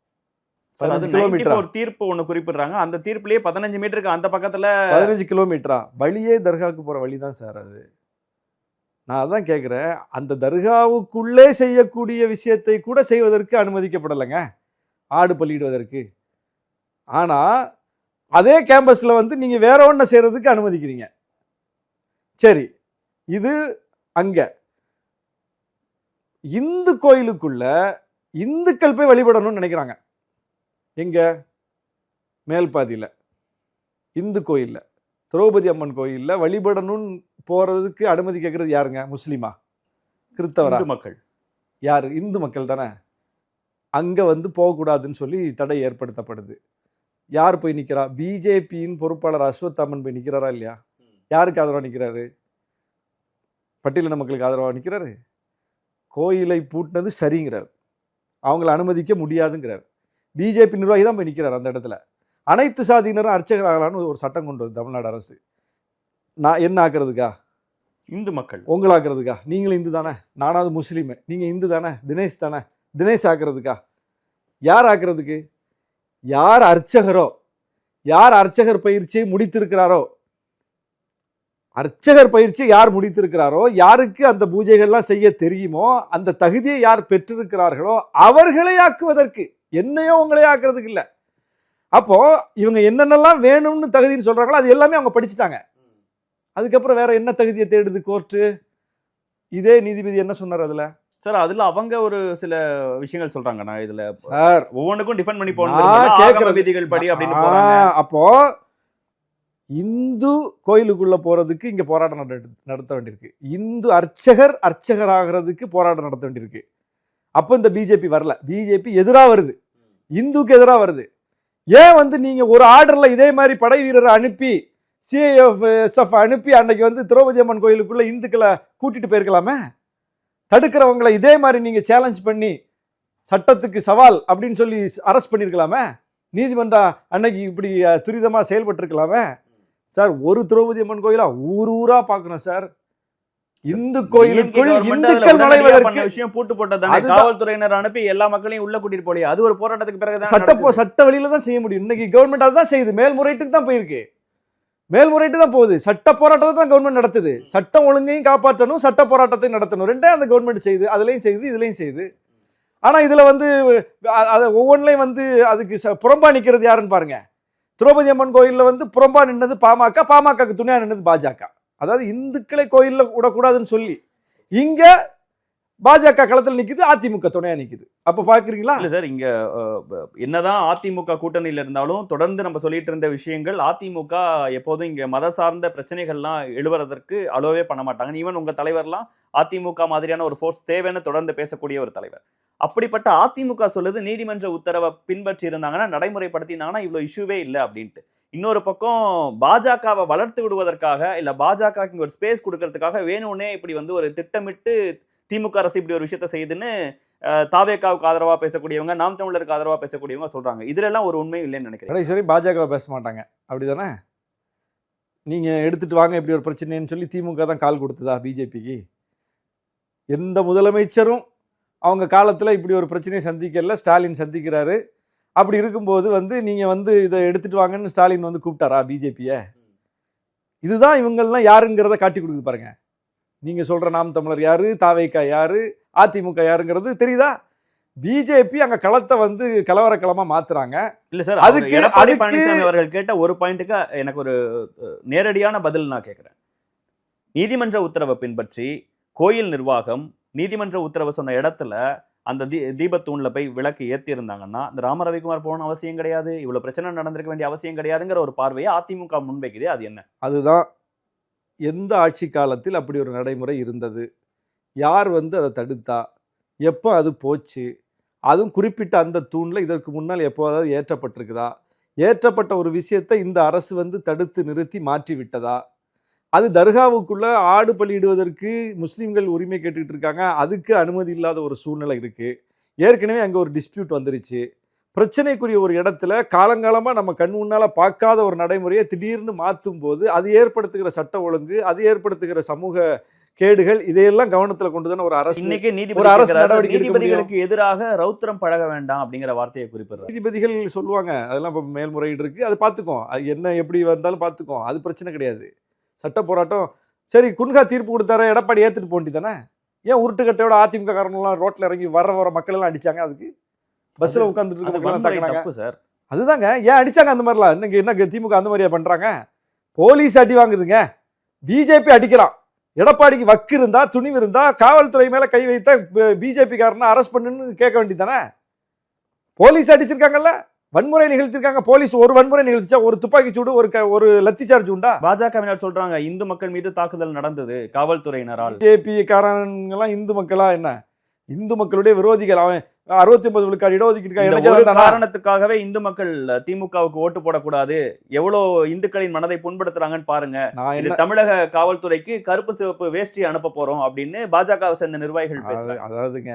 15 கிலோமீட்டர் தீர்ப்பு ஒண்ணு குறிப்பிடுறாங்க. அந்த தீர்ப்புலயே 15 மீட்டருக்கு அந்த பக்கத்துல 15 கிலோமீட்டரா? வழியே தர்காவுக்கு போற வழிதான் சார் அது. நான் அதான் கேட்கிறேன், அந்த தர்காவுக்குள்ளே செய்யக்கூடிய விஷயத்தை கூட செய்வதற்கு அனுமதிக்கப்படலைங்க, ஆடு பலியிடுவதற்கு. ஆனா அதே கேம்பஸ்ல நீங்க வேற ஒண்ணு செய்யறதுக்கு அனுமதிக்கிறீங்க. சரி, இது அங்க இந்து கோயிலுக்குள்ள இந்துக்கள் போய் வழிபடணும்னு நினைக்கிறாங்க. எங்க? மேல்பாதியில இந்து கோயில்ல, திரௌபதி அம்மன் கோயில்ல வழிபடணும்னு போறதுக்கு அனுமதி கேட்கறது யாருங்க? முஸ்லிமா, கிறிஸ்தவரா? மக்கள். யாரு? இந்து மக்கள் தானே. அங்க போகக்கூடாதுன்னு சொல்லி தடை ஏற்படுத்தப்படுது. யார் போய் நிக்கிறா? பிஜேபியின் பொறுப்பாளர் அஸ்வத்தாமன் போய் நிக்கிறாரா இல்லையா? யாருக்கு ஆதரவா நிக்கிறாரு? பட்டியலின மக்களுக்கு ஆதரவா நிக்கிறாரு. கோயிலை பூட்டினது சரிங்கிறார், அவங்களை அனுமதிக்க முடியாதுங்கிறார். பிஜேபி நிர்வாகி தான் போய் நிக்கிறார் அந்த இடத்துல. அனைத்து சாதியினரும் அர்ச்சகர் ஆகலான்னு ஒரு சட்டம் கொண்டு வருது தமிழ்நாடு அரசு. நான் என்ன ஆக்குறதுக்கா? இந்து மக்கள் உங்களாக்குறதுக்கா? நீங்களும் இந்து தானே, நானாவது முஸ்லீம், நீங்க இந்து தானே, தினேஷ் தானே, தினேஷ் ஆக்குறதுக்கா? யார் ஆக்குறதுக்கு? யார் அர்ச்சகரோ, யார் அர்ச்சகர் பயிற்சியை முடித்திருக்கிறாரோ, அர்ச்சகர் பயிற்சி யார் முடித்திருக்கிறாரோ, யாருக்கு அந்த பூஜைகள்லாம் செய்ய தெரியுமோ, அந்த தகுதியை யார் பெற்றிருக்கிறார்களோ அவர்களை ஆக்குவதற்கு, என்னையோ உங்களே ஆக்குறதுக்கு இல்லை. அப்போ இவங்க என்னென்னலாம் வேணும்னு தகுதின்னு சொல்றாங்களோ அது எல்லாமே அவங்க படிச்சுட்டாங்க. அதுக்கப்புறம் வேற என்ன தகுதியை தேடுது கோர்ட்டு? இதே நீதிபதி என்ன சொன்னார் அதுல? சார், அதுல அவங்க ஒரு சில விஷயங்கள் சொல்றாங்க. நான் இதுல சார் ஒவ்வொன்றுக்கும் டிஃபெண்ட் பண்ணி போகணும் விதிகள் படி அப்படின்னு போறாங்க. அப்போ இந்து கோயிலுக்குள்ள போறதுக்கு இங்க போராட்டம் நடத்த வேண்டியிருக்கு. இந்து அர்ச்சகர் ஆகிறதுக்கு போராட்டம் நடத்த வேண்டியிருக்கு. அப்ப இந்த பிஜேபி வரல, பிஜேபி எதிரா வருது, இந்துக்கு எதிரா வருது. ஏன் நீங்க ஒரு ஆர்டர்ல இதே மாதிரி படை வீரரை அனுப்பி சிஐஎஃப் அனுப்பி அன்னைக்கு திரௌபதி அம்மன் கோயிலுக்குள்ள இந்துக்களை கூட்டிட்டு போயிருக்கலாமே? தடுக்கிறவங்களை இதே மாதிரி நீங்க சேலஞ்ச் பண்ணி சட்டத்துக்கு சவால் அப்படின்னு சொல்லி அரெஸ்ட் பண்ணிருக்கலாமே? நீதிமன்றம் அன்னைக்கு இப்படி துரிதமா செயல்பட்டு இருக்கலாமே? சார், ஒரு திரௌபதி அம்மன் கோயிலா ஊரா பார்க்கணும் சார். இந்து கோயிலுக்குள் இந்துக்கள் நுழைவதற்கு விஷயம் பூட்டு போட்டதானே, காவல்துறையினர் அனுப்பி எல்லா மக்களையும் உள்ள கூட்டிட்டு போலியா? அது ஒரு போராட்டத்துக்கு பிறகு சட்ட வழியில தான் செய்ய முடியும். இன்னைக்கு கவர்மெண்ட் அதுதான் செய்யுது, மேல்முறையீட்டுக்கு தான் போயிருக்கு, மேல்முறையீட்டு தான் போகுது. சட்ட போராட்டத்தை தான் கவர்மெண்ட் நடத்துது. சட்டம் ஒழுங்கையும் காப்பாற்றணும், சட்ட போராட்டத்தை நடத்தணும், ரெண்டே அந்த கவர்மெண்ட் செய்யுது. அதுலயும் செய்யுது, இதுலயும் செய்யுது. ஆனா இதுல ஒவ்வொன்றிலையும் அதுக்கு புறம்பா நிக்கிறது யாருன்னு பாருங்க. திரௌபதி அம்மன் கோயில்ல புறம்பா நின்னது பாமக, பாமகக்கு துணையா நின்னது பாஜக. அதாவது இந்துக்களை கோயில்ல விடக்கூடாதுன்னு சொல்லி இங்க பாஜக களத்தில் நிக்குது, அதிமுக துணையா நிக்குது. அப்ப பாக்குறீங்களா? இல்ல சார், இங்க என்னதான் அதிமுக கூட்டணியில இருந்தாலும் தொடர்ந்து நம்ம சொல்லிட்டு இருந்த விஷயங்கள், அதிமுக எப்போதும் இங்க மத சார்ந்த பிரச்சனைகள்லாம் எழுவதற்கு அலோவே பண்ண மாட்டாங்க. ஈவன் உங்க தலைவர்லாம் அதிமுக மாதிரியான ஒரு ஃபோர்ஸ் தேவைன்னு தொடர்ந்து பேசக்கூடிய ஒரு தலைவர். அப்படிப்பட்ட அதிமுக சொல்லுது நீதிமன்ற உத்தரவை பின்பற்றி இருந்தாங்கன்னா, நடைமுறைப்படுத்தினாங்கன்னா இவ்வளவு இஷ்யூவே இல்லை அப்படின்ட்டு. இன்னொரு பக்கம் பாஜகவை வளர்த்து விடுவதற்காக, இல்ல பாஜக இங்க ஒரு ஸ்பேஸ் கொடுக்கறதுக்காக வேணும்னே இப்படி ஒரு திட்டமிட்டு திமுக அரசு இப்படி ஒரு விஷயத்த செய்யுதுன்னு தாவேகாவுக்கு ஆதரவா பேசக்கூடியவங்க, நாம் தமிழருக்கு ஆதரவா பேசக்கூடியவங்க சொல்றாங்க. இதுல எல்லாம் ஒரு உண்மை இல்லைன்னு நினைக்கிறேன். சரி, பாஜக பேச மாட்டாங்க அப்படிதானே? நீங்க எடுத்துட்டு வாங்க இப்படி ஒரு பிரச்சனைன்னு சொல்லி திமுக தான் கால் கொடுத்ததா பிஜேபிக்கு? எந்த முதலமைச்சரும் அவங்க காலத்துல இப்படி ஒரு பிரச்சனையை சந்திக்கல, ஸ்டாலின் சந்திக்கிறாரு. அப்படி இருக்கும்போது நீங்க இதை எடுத்துட்டு வாங்கன்னு ஸ்டாலின் கூப்பிட்டாரா பிஜேபிய? இதுதான் இவங்கெல்லாம் யாருங்கிறத காட்டி கொடுக்குது பாருங்க. நீங்க சொல்ற நாம் தமிழர் யாரு, தாவேகா யாரு, அதிமுக யாருங்கிறது தெரியுதா? பிஜேபி அங்க களத்தை வந்து கலவரக்களமா மாத்துறாங்க. இல்ல சார், அதுக்கு- அதுக்கு எடப்பாடி அதுக்கு- பழனிசாமி அவர்கள் கேட்ட ஒரு பாயிண்ட்டுக்கு எனக்கு ஒரு நேரடியான பதில் நான் கேட்கிறேன். நீதிமன்ற உத்தரவை பின்பற்றி கோயில் நிர்வாகம் நீதிமன்ற உத்தரவு சொன்ன இடத்துல அந்த தீபத்தூண்ல போய் விளக்கு ஏத்தி இருந்தாங்கன்னா இந்த ராம ரவிக்குமார் போன அவசியம் கிடையாது, இவ்வளவு பிரச்சனை நடந்திருக்க வேண்டிய அவசியம் கிடையாதுங்கிற ஒரு பார்வையை அதிமுக முன்வைக்குதே, அது என்ன? அதுதான் எந்த ஆட்சி காலத்தில் அப்படி ஒரு நடைமுறை இருந்தது, யார் வந்து அதை தடுத்தா, எப்போ அது போச்சு, அதுவும் குறிப்பிட்ட அந்த தூண்ல இதற்கு முன்னால் எப்போதாவது ஏற்றப்பட்டிருக்குதா, ஏற்றப்பட்ட ஒரு விஷயத்தை இந்த அரசு வந்து தடுத்து நிறுத்தி மாற்றி விட்டதா, அது தர்காவுக்குள்ள ஆடு பலியிடுவதற்கு முஸ்லீம்கள் உரிமை கேட்டுக்கிட்டு இருக்காங்க, அதுக்கு அனுமதி இல்லாத ஒரு சூழ்நிலை இருக்கு, ஏற்கனவே அங்கே ஒரு டிஸ்பியூட் வந்துருச்சு, பிரச்சனைக்குரிய ஒரு இடத்துல காலங்காலமாக நம்ம கண் முன்னால பார்க்காத ஒரு நடைமுறையை திடீர்னு மாற்றும் போது அது ஏற்படுத்துகிற சட்ட ஒழுங்கு, அது ஏற்படுத்துகிற சமூக கேடுகள், இதையெல்லாம் கவனத்தில் கொண்டு தானே ஒரு அரசு இன்னைக்கு ஒரு அரசு நடவடிக்கை எடுக்க நீதிபதிகளுக்கு எதிராக ரௌத்திரம் பழக வேண்டாம் அப்படிங்கிற வார்த்தையை குறிப்பிடுறாரு. நீதிபதிகள் சொல்லுவாங்க அதெல்லாம் இப்போ மேல்முறையீடு இருக்கு, அது பார்த்துக்கோம், அது என்ன எப்படி வந்தாலும் பார்த்துக்கோம், அது பிரச்சனை கிடையாது. சட்ட போராட்டம் சரி, குன்ஹா தீர்ப்பு கொடுத்தாரு, எடப்பாடி ஏத்துட்டு போண்டி தானே, ஏன் உருட்டுக்கட்டையோட அதிமுக காரணம்லாம் ரோட்ல இறங்கி வர மக்கள் எல்லாம் அடிச்சாங்க, அதுக்கு பஸ்ல உட்காந்துட்டு அது இருக்க வன்முறை தக்குனாங்க. தப்பு சார். அதுதாங்க ஏன் அடிச்சாங்க அந்த மாதிரிலாம், இன்னைக்கு என்ன திமுக அந்த மாதிரியா பண்றாங்க, போலீஸ் அடி வாங்குதுங்க, பிஜேபி அடிக்கலாம், எடப்பாடிக்கு வக்கு இருந்தா துணிவு இருந்தா காவல்துறை மேல கை வைத்த பிஜேபி காரனை அரெஸ்ட் பண்ணுன்னு கேட்க வேண்டியதானே, போலீஸ் அடிச்சிருக்காங்கல்ல, வன்முறை நிகழ்த்திருக்காங்க, போலீஸ் ஒரு வன்முறை நிகழ்த்திச்சா, ஒரு துப்பாக்கி சூடு, ஒரு லத்தி சார்ஜ் உண்டா? பாஜகவினர் சொல்றாங்க இந்து மக்கள் மீது தாக்குதல் நடந்தது காவல்துறையினரால். பிஜேபி காரங்கெல்லாம் இந்து மக்களா என்ன, இந்து மக்களுடைய விரோதிகள், அவன் 69 விழுக்காடு இடஒதுக்கீடு இந்த ஒரு காரணத்துக்காகவே இந்து மக்கள் திமுகவுக்கு ஓட்டு போடக்கூடாது, எவ்வளவு இந்துக்களின் மனதை புண்படுத்துறாங்கன்னு பாருங்க, நான் இது என்ன தமிழக காவல்துறைக்கு கருப்பு சிவப்பு வேஷ்டி அனுப்ப போறோம் அப்படின்னு பாஜகவை சேர்ந்த நிர்வாகிகள் பேசுறாங்க. அதாவதுங்க,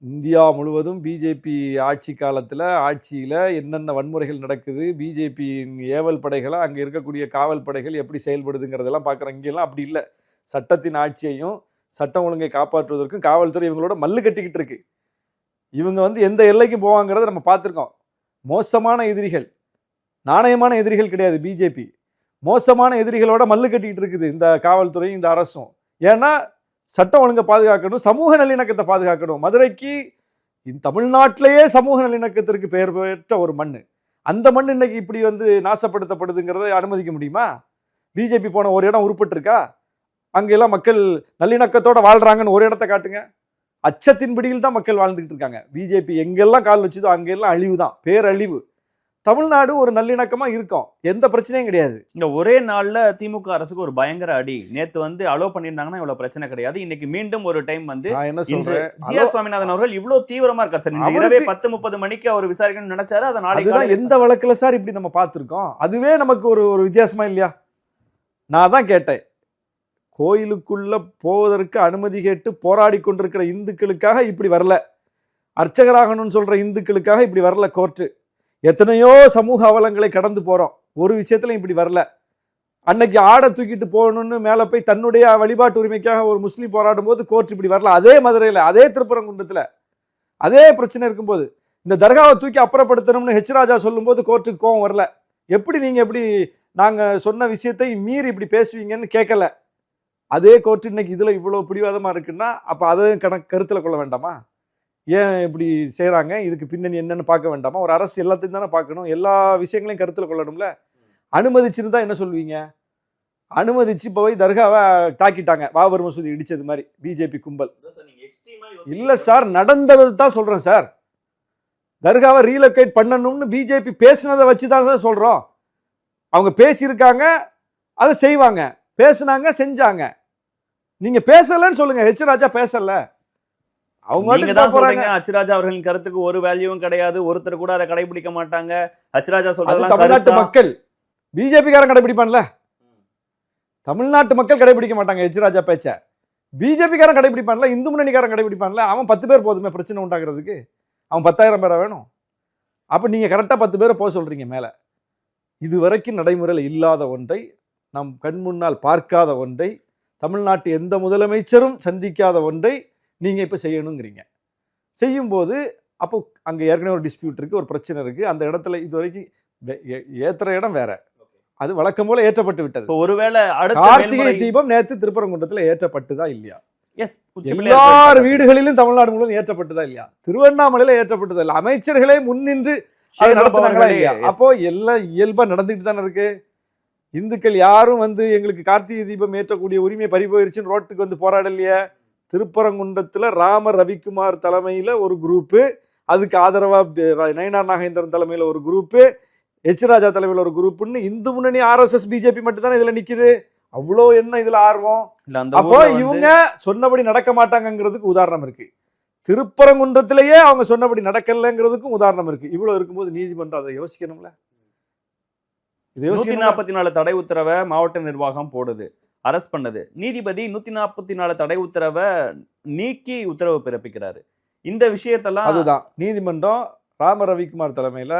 இந்தியா முழுவதும் பிஜேபி ஆட்சி காலத்தில் ஆட்சியில் என்னென்ன வன்முறைகள் நடக்குது, பிஜேபியின் ஏவல் படைகளை அங்கே இருக்கக்கூடிய காவல் படைகள் எப்படி செயல்படுதுங்கிறதெல்லாம் பார்க்குறோம். இங்கெல்லாம் அப்படி இல்லை, சட்டத்தின் ஆட்சியையும் சட்டம் ஒழுங்கை காப்பாற்றுவதற்கும் காவல்துறை இவங்களோட மல்லு கட்டிக்கிட்டு இருக்கு. இவங்க வந்து எந்த எல்லைக்கும் போவாங்கிறத நம்ம பார்த்துருக்கோம். மோசமான எதிரிகள், நாணயமான எதிரிகள் கிடையாது பிஜேபி, மோசமான எதிரிகளோட மல்லு கட்டிக்கிட்டு இருக்குது இந்த காவல்துறையும் இந்த அரசும். ஏன்னா சட்டம் ஒழுங்கை பாதுகாக்கணும், சமூக நல்லிணக்கத்தை பாதுகாக்கணும். மதுரைக்கு தமிழ்நாட்டிலேயே சமூக நல்லிணக்கத்திற்கு பெயர் பெற்ற ஒரு மண், அந்த மண் இன்னைக்கு இப்படி வந்து நாசப்படுத்தப்படுதுங்கிறத அனுமதிக்க முடியுமா? பிஜேபி போன ஒரு இடம் உருப்பட்டு இருக்கா? அங்கெல்லாம் மக்கள் நல்லிணக்கத்தோட வாழ்றாங்கன்னு ஒரு இடத்த காட்டுங்க. அச்சத்தின் பிடியில் தான் மக்கள் வாழ்ந்துகிட்டு இருக்காங்க. பிஜேபி எங்கெல்லாம் கால் வச்சுதோ அங்கெல்லாம் அழிவு தான், பேரழிவு. தமிழ்நாடு ஒரு நல்லிணக்கமா இருக்கும், எந்த பிரச்சனையும் கிடையாது. இந்த ஒரே நாள்ல திமுக அரசுக்கு ஒரு பயங்கர அடி. நேத்து வந்து அலோ பண்ணியிருந்தாங்கன்னா இவ்வளவு பிரச்சனை கிடையாது. இன்னைக்கு மீண்டும் ஒரு டைம் வந்து நான் என்ன சொல்றேன், ஜிஆர் சுவாமிநாதன் அவர்கள் இவ்வளவு தீவிரமா இருக்கார் சார். இன்று இரவே 10:30 மணிக்கு அவர் விசாரிக்கணும்னு நினைச்சாரு, அதை நாளைக்கு அதுதான் எந்த வழக்குல சார் இப்படி நம்ம பார்த்திருக்கோம்? அதுவே நமக்கு ஒரு வித்தியாசமா இல்லையா? நான் தான் கேட்டேன், கோயிலுக்குள்ள போவதற்கு அனுமதி கேட்டு போராடி கொண்டிருக்கிற இந்துக்களுக்காக இப்படி வரல, அர்ச்சகராகணும்னு சொல்ற இந்துக்களுக்காக இப்படி வரல கோர்ட்டு. எத்தனையோ சமூக அவலங்களை கடந்து போறோம், ஒரு விஷயத்துல இப்படி வரல. அன்னைக்கு ஆடை தூக்கிட்டு போகணும்னு மேல போய் தன்னுடைய வழிபாட்டு உரிமைக்காக ஒரு முஸ்லீம் போராடும் போது கோர்ட் இப்படி வரல. அதே மதுரையில, அதே திருப்பரங்குன்றத்துல அதே பிரச்சனை இருக்கும்போது இந்த தர்காவை தூக்கி அப்புறப்படுத்தணும்னு ஹெச் ராஜா சொல்லும் போது கோர்ட்டுக்கு கோவம் வரல. எப்படி நீங்க எப்படி நாங்க சொன்ன விஷயத்தை மீறி இப்படி பேசுவீங்கன்னு கேட்கல. அதே கோர்ட் இன்னைக்கு இதுல இவ்வளவு பிடிவாதமா இருக்குன்னா அப்ப அதை கருத்துல கொள்ள வேண்டாமா? ஏன் இப்படி செய்யறாங்க, இதுக்கு பின்னணி என்னன்னு பார்க்க வேண்டாமா? ஒரு அரசு எல்லாத்தையும் தானே பார்க்கணும், எல்லா விஷயங்களையும் கருத்துல கொள்ளணும்ல. அனுமதிச்சிருந்தா என்ன சொல்லுவீங்க? அனுமதிச்சு போய் தர்காவை தாக்கிட்டாங்க, பாபர் மசூதி இடிச்சது மாதிரி பிஜேபி கும்பல். இல்ல சார், நடந்தது தான் சொல்றேன் சார். தர்காவை ரீலோகேட் பண்ணணும்னு பிஜேபி பேசினதை வச்சுதான் சார் சொல்றோம். அவங்க பேசியிருக்காங்க, அதை செய்வாங்க, பேசினாங்க, செஞ்சாங்க. நீங்க பேசலன்னு சொல்லுங்க, ஹெச் ராஜா பேசல, அவங்க தான் சொல்றீங்க. ஹச்ராஜா அவர்களின் கருத்துக்கு ஒரு வேல்யூவும் கிடையாது, ஒருத்தர் கூட அதை கடைபிடிக்க மாட்டாங்க. ஹச்ராஜா சொல்றது தமிழ்நாட்டு மக்கள், பிஜேபி காரன் கடைபிடிப்பான்ல, தமிழ்நாட்டு மக்கள் கடைபிடிக்க மாட்டாங்க ஹெச் ராஜா பேச்ச. பிஜேபி காரன் கடைபிடிப்பான்ல, இந்து முன்னணிக்காரன் கடைபிடிப்பான்ல. அவன் 10 பேர் போதுமே பிரச்சனை உண்டாக்குறதுக்கு, அவன் 10,000 பேரா வேணும்? அப்ப நீங்க கரெக்டா 10 பேரை போக சொல்றீங்க மேல. இதுவரைக்கும் நடைமுறையில் இல்லாத ஒன்றை, நம் கண் முன்னால் பார்க்காத ஒன்றை, தமிழ்நாட்டு எந்த முதலமைச்சரும் சந்திக்காத ஒன்றை நீங்க இப்ப செய்யணுங்கிறீங்க. செய்யும்போது அப்போ அங்க ஏற்கனவே ஒரு டிஸ்பியூட் இருக்கு, ஒரு பிரச்சனை இருக்கு. அந்த இடத்துல இதுவரைக்கும் ஏத்துற இடம் வேற, அது வழக்கம் போல ஏற்றப்பட்டு விட்டது. ஒருவேளை கார்த்திகை தீபம் நேத்து திருப்பரங்குன்றத்துல ஏற்றப்பட்டுதா இல்லையா? எஸ் எல்லார் வீடுகளிலும் தமிழ்நாடு முழுவதும் ஏற்றப்பட்டதா இல்லையா? திருவண்ணாமலையில ஏற்றப்பட்டதா இல்ல? அமைச்சர்களே முன்னின்று அதை நடத்துனாங்களா இல்லையா? அப்போ எல்லாம் இயல்பா நடந்துட்டு தானே இருக்கு. இந்துக்கள் யாரும் வந்து எங்களுக்கு கார்த்திகை தீபம் ஏற்றக்கூடிய உரிமை பறி போயிருச்சுன்னு ரோட்டுக்கு வந்து போராடலையே. திருப்பரங்குன்றத்துல ராமர் ரவிக்குமார் தலைமையில ஒரு குரூப்பு, அதுக்கு ஆதரவா நயினார் நாகேந்திரன் தலைமையில ஒரு குரூப்பு, எச் ராஜா தலைமையில ஒரு குரூப்னு இந்து முன்னணி RSS பிஜேபி மட்டும் தானே இதுல நிக்குது. அவ்வளோ என்ன இதுல ஆர்வம்? அப்போ இவங்க சொன்னபடி நடக்க மாட்டாங்கிறதுக்கு உதாரணம் இருக்கு. திருப்பரங்குன்றத்திலேயே அவங்க சொன்னபடி நடக்கலங்கிறதுக்கும் உதாரணம் இருக்கு. இவ்வளவு இருக்கும்போது நீதிமன்றம் அதை யோசிக்கணும்ல. 144 தடை உத்தரவை மாவட்ட நிர்வாகம் போடுது, அரஸ்ட் பண்ணுது. நீதிபதி 144 தடை உத்தரவை நீக்கி உத்தரவு பிறப்பிக்கிறாரு. இந்த விஷயத்தெல்லாம் அதுதான் நீதிமன்றம் ராம ரவிக்குமார் தலைமையில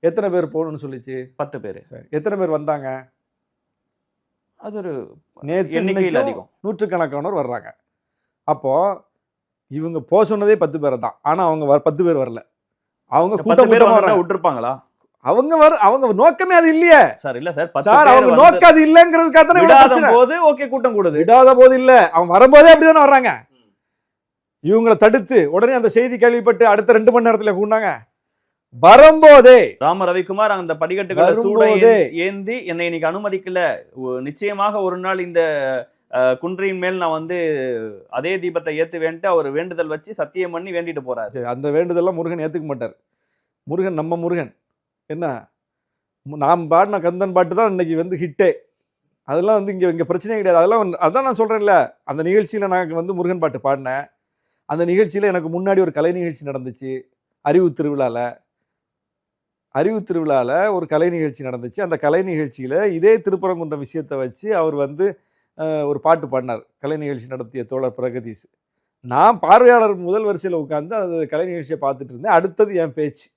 எத்தனை பேர் போகணும்னு சொல்லிச்சு? 10 பேர். எத்தனை பேர் வந்தாங்க? அது ஒரு நேற்று எண்ணிக்கையில் அதிகம், நூற்றுக்கணக்கானோர் வர்றாங்க. அப்போ இவங்க போக சொன்னதே 10 பேரை தான். ஆனா அவங்க 10 பேர் வரல. அவங்க கூட்டம் விட்டுருப்பாங்களா? அவங்க நோக்கமே அது இல்லையே சார். இல்ல சார், அவங்க நோக்கம் அது இல்லங்கிறதுக்காக தானே விடாத போது ஓகே கூட்டம் கூடுது. விடாத போது இல்ல, அவங்க வரும்போதே அப்படிதானே வர்றாங்க. இவங்களை தடுத்து உடனே அந்த செய்தி கேள்விப்பட்டு அடுத்த 2 மணி நேரத்துல கூண்டாங்க. வரும்போதே ராம ரவிக்குமார் அந்த படிக்கட்டுகளை சூட ஏந்தி என்னை இன்னைக்கு அனுமதிக்கல, நிச்சயமாக ஒரு நாள் இந்த குன்றின் மேல் நான் வந்து அதே தீபத்தை ஏத்துவேன்ட்டு அவர் வேண்டுதல் வச்சு சத்தியம் பண்ணி வேண்டிட்டு போறாரு. அந்த வேண்டுதல்லாம் முருகன் ஏத்துக்க மாட்டார். முருகன் நம்ம முருகன் என்ன, நாம் பாடின கந்தன் பாட்டு தான் இன்னைக்கு வந்து ஹிட்டே. அதெல்லாம் வந்து இங்க பிரச்சனையே கிடையாது. அதெல்லாம் அதான் நான் சொல்றேன்ல, அந்த நிகழ்ச்சியில நான் வந்து முருகன் பாட்டு பாடினேன். அந்த நிகழ்ச்சியில எனக்கு முன்னாடி ஒரு கலை நிகழ்ச்சி நடந்துச்சு. அறிவு திருவிழால ஒரு கலை நிகழ்ச்சி நடந்துச்சு. அந்த கலை நிகழ்ச்சியில இதே திருப்பரங்குன்றம் விஷயத்தை வச்சு அவர் வந்து ஒரு பாட்டு பாடினார். கலை நிகழ்ச்சி நடத்திய தோழர் பிரகதீஷ். நான் பார்வையாளர் முதல் வரிசையில் உட்காந்து அந்த கலை நிகழ்ச்சியை பார்த்துட்டு இருந்தேன். அடுத்தது என் பேச்சு.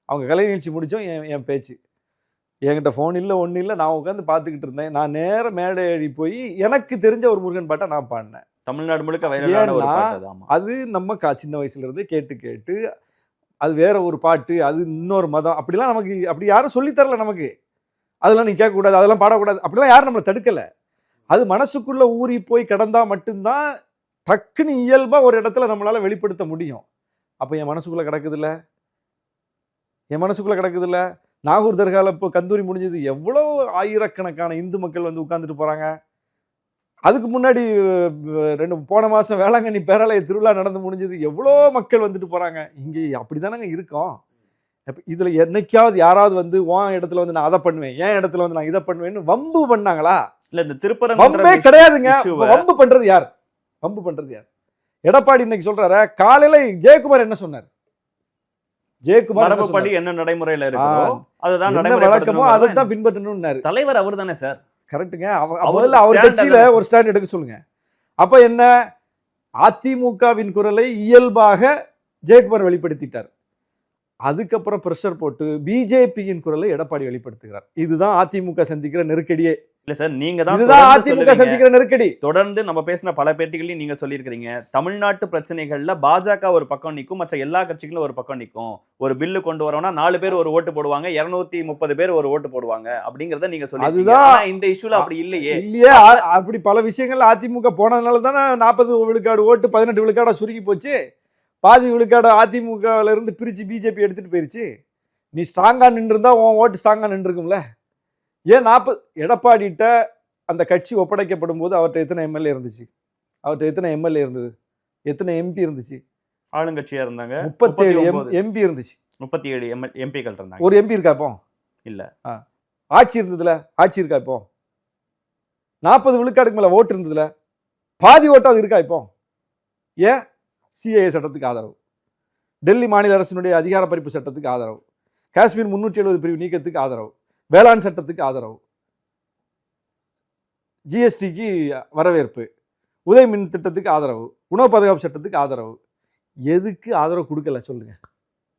அவங்க கலை நிகழ்ச்சி முடித்தோம், என் பேச்சு. என்கிட்ட ஃபோன் இல்லை, ஒன்றும் இல்லை. நான் உட்காந்து பார்த்துக்கிட்டு இருந்தேன். நான் நேர மேடை ஏறி போய் எனக்கு தெரிஞ்ச ஒரு முருகன் பாட்டை நான் பாடினேன். தமிழ்நாடு முழுக்க அது நம்ம சின்ன வயசுல இருந்து கேட்டு அது வேற ஒரு பாட்டு, அது இன்னொரு மதம், அப்படிலாம் நமக்கு அப்படி யாரும் சொல்லித்தரல நமக்கு. அதெல்லாம் நீ கேட்கக்கூடாது, அதெல்லாம் பாடக்கூடாது, அப்படிலாம் யாரும் நம்மளை தடுக்கலை. அது மனசுக்குள்ள ஊறி போய் கிடந்தா மட்டும்தான் டக்குன்னு இயல்பா ஒரு இடத்துல நம்மளால வெளிப்படுத்த முடியும். அப்போ என் மனசுக்குள்ள கிடக்குதுல்ல. நாகூர் தர்கால இப்போ கந்தூரி முடிஞ்சது, எவ்வளோ ஆயிரக்கணக்கான இந்து மக்கள் வந்து உட்கார்ந்துட்டு போறாங்க. அதுக்கு முன்னாடி போன மாசம் வேளாங்கண்ணி பேராலய திருவிழா நடந்து முடிஞ்சது, எவ்வளோ மக்கள் வந்துட்டு போறாங்க. இங்கே அப்படிதானங்க இருக்கோம். இதுல என்னைக்காவது யாராவது வந்து உன் இடத்துல வந்து நான் அதை பண்ணுவேன், என் இடத்துல வந்து நான் இதை பண்ணுவேன்னு வம்பு பண்ணாங்களா? இல்ல, இந்த திருப்பரங்குன்றம் வம்பே கிடையாதுங்க. வம்பு பண்றது யார்? எடப்பாடி இன்னைக்கு சொல்றாரு. காலையில ஜெயக்குமார் என்ன சொன்னார்? ஜெயக்குமார் என்ன நடைமுறையில இருக்கோ அதுதான் வழக்கமோ அதை தான் பின்பற்றணும்னாரு. தலைவர் அவர் தானே சார். கரெக்டுங்க. அவர் கட்சியில ஒரு ஸ்டாண்ட் எடுக்க சொல்லுங்க. அப்ப என்ன, அதிமுகவின் குரலை இயல்பாக ஜெயக்குமார் வெளிப்படுத்திட்டார். அதுக்கப்புறம் பிரஷர் போட்டு பிஜேபியின் குரலை எடப்பாடி வெளிப்படுத்துகிறார். இதுதான் அதிமுக சந்திக்கிற நெருக்கடியே. இல்ல சார், நீங்க தான் அதிமுக சந்திக்கிற நெருக்கடி. தொடர்ந்து நம்ம பேசின பல பேட்டிகளையும் நீங்க சொல்லியிருக்கிறீங்க, தமிழ்நாட்டு பிரச்சனைகள்ல பாஜக ஒரு பக்கம் நிற்கும், மற்ற எல்லா கட்சிகளும் ஒரு பக்கம் நிற்கும். ஒரு பில்லு கொண்டு வரோம்னா 4 பேர் ஒரு ஓட்டு போடுவாங்க, 230 பேர் ஒரு ஓட்டு போடுவாங்க அப்படிங்கறத நீங்க சொல்லி. அதுதான் இந்த இஷ்யூல அப்படி இல்லையே. அப்படி பல விஷயங்கள் அதிமுக போனதுனால தானே 40 விழுக்காடு ஓட்டு 18 விழுக்காடா சுருக்கி போச்சு. பாதி விழுக்காடு அதிமுகல இருந்து பிரிச்சு பிஜேபி எடுத்துட்டு போயிருச்சு. நீ ஸ்ட்ராங்கா நின்று இருந்தா உன் ஓட்டு ஸ்ட்ராங்கா நின்று இருக்கும்ல. ஏன் 40 எடப்பாடிட்ட அந்த கட்சி ஒப்படைக்கப்படும் போது அவர்கிட்ட எத்தனை எம்எல்ஏ இருந்துச்சு? எத்தனை எம்பி இருந்துச்சு? ஆளுங்கட்சியா இருந்தாங்க. 37 எம்பி இருந்துச்சு. 37 எம்பிக்கள் இருந்தாங்க. ஒரு எம்பி இருக்கா இப்போ? இல்ல. ஆட்சி இருந்ததுல ஆட்சி இருக்கா இப்போ? 40 விழுக்காடுக்கு மேல ஓட்டு இருந்ததுல பாதி ஓட்டாவது இருக்கா இப்போ? ஏன்? சிஏஏ சட்டத்துக்கு ஆதரவு, டெல்லி மாநில அரசினுடைய அதிகார பறிப்பு சட்டத்துக்கு ஆதரவு, காஷ்மீர் 370 பிரிவு நீக்கத்துக்கு ஆதரவு, வேளாண் சட்டத்துக்கு ஆதரவு, ஜிஎஸ்டிக்கு வரவேற்பு, உதய மின் திட்டத்துக்கு ஆதரவு, உணவு பாதுகாப்பு சட்டத்துக்கு ஆதரவு. எதுக்கு ஆதரவு கொடுக்கல சொல்லுங்க?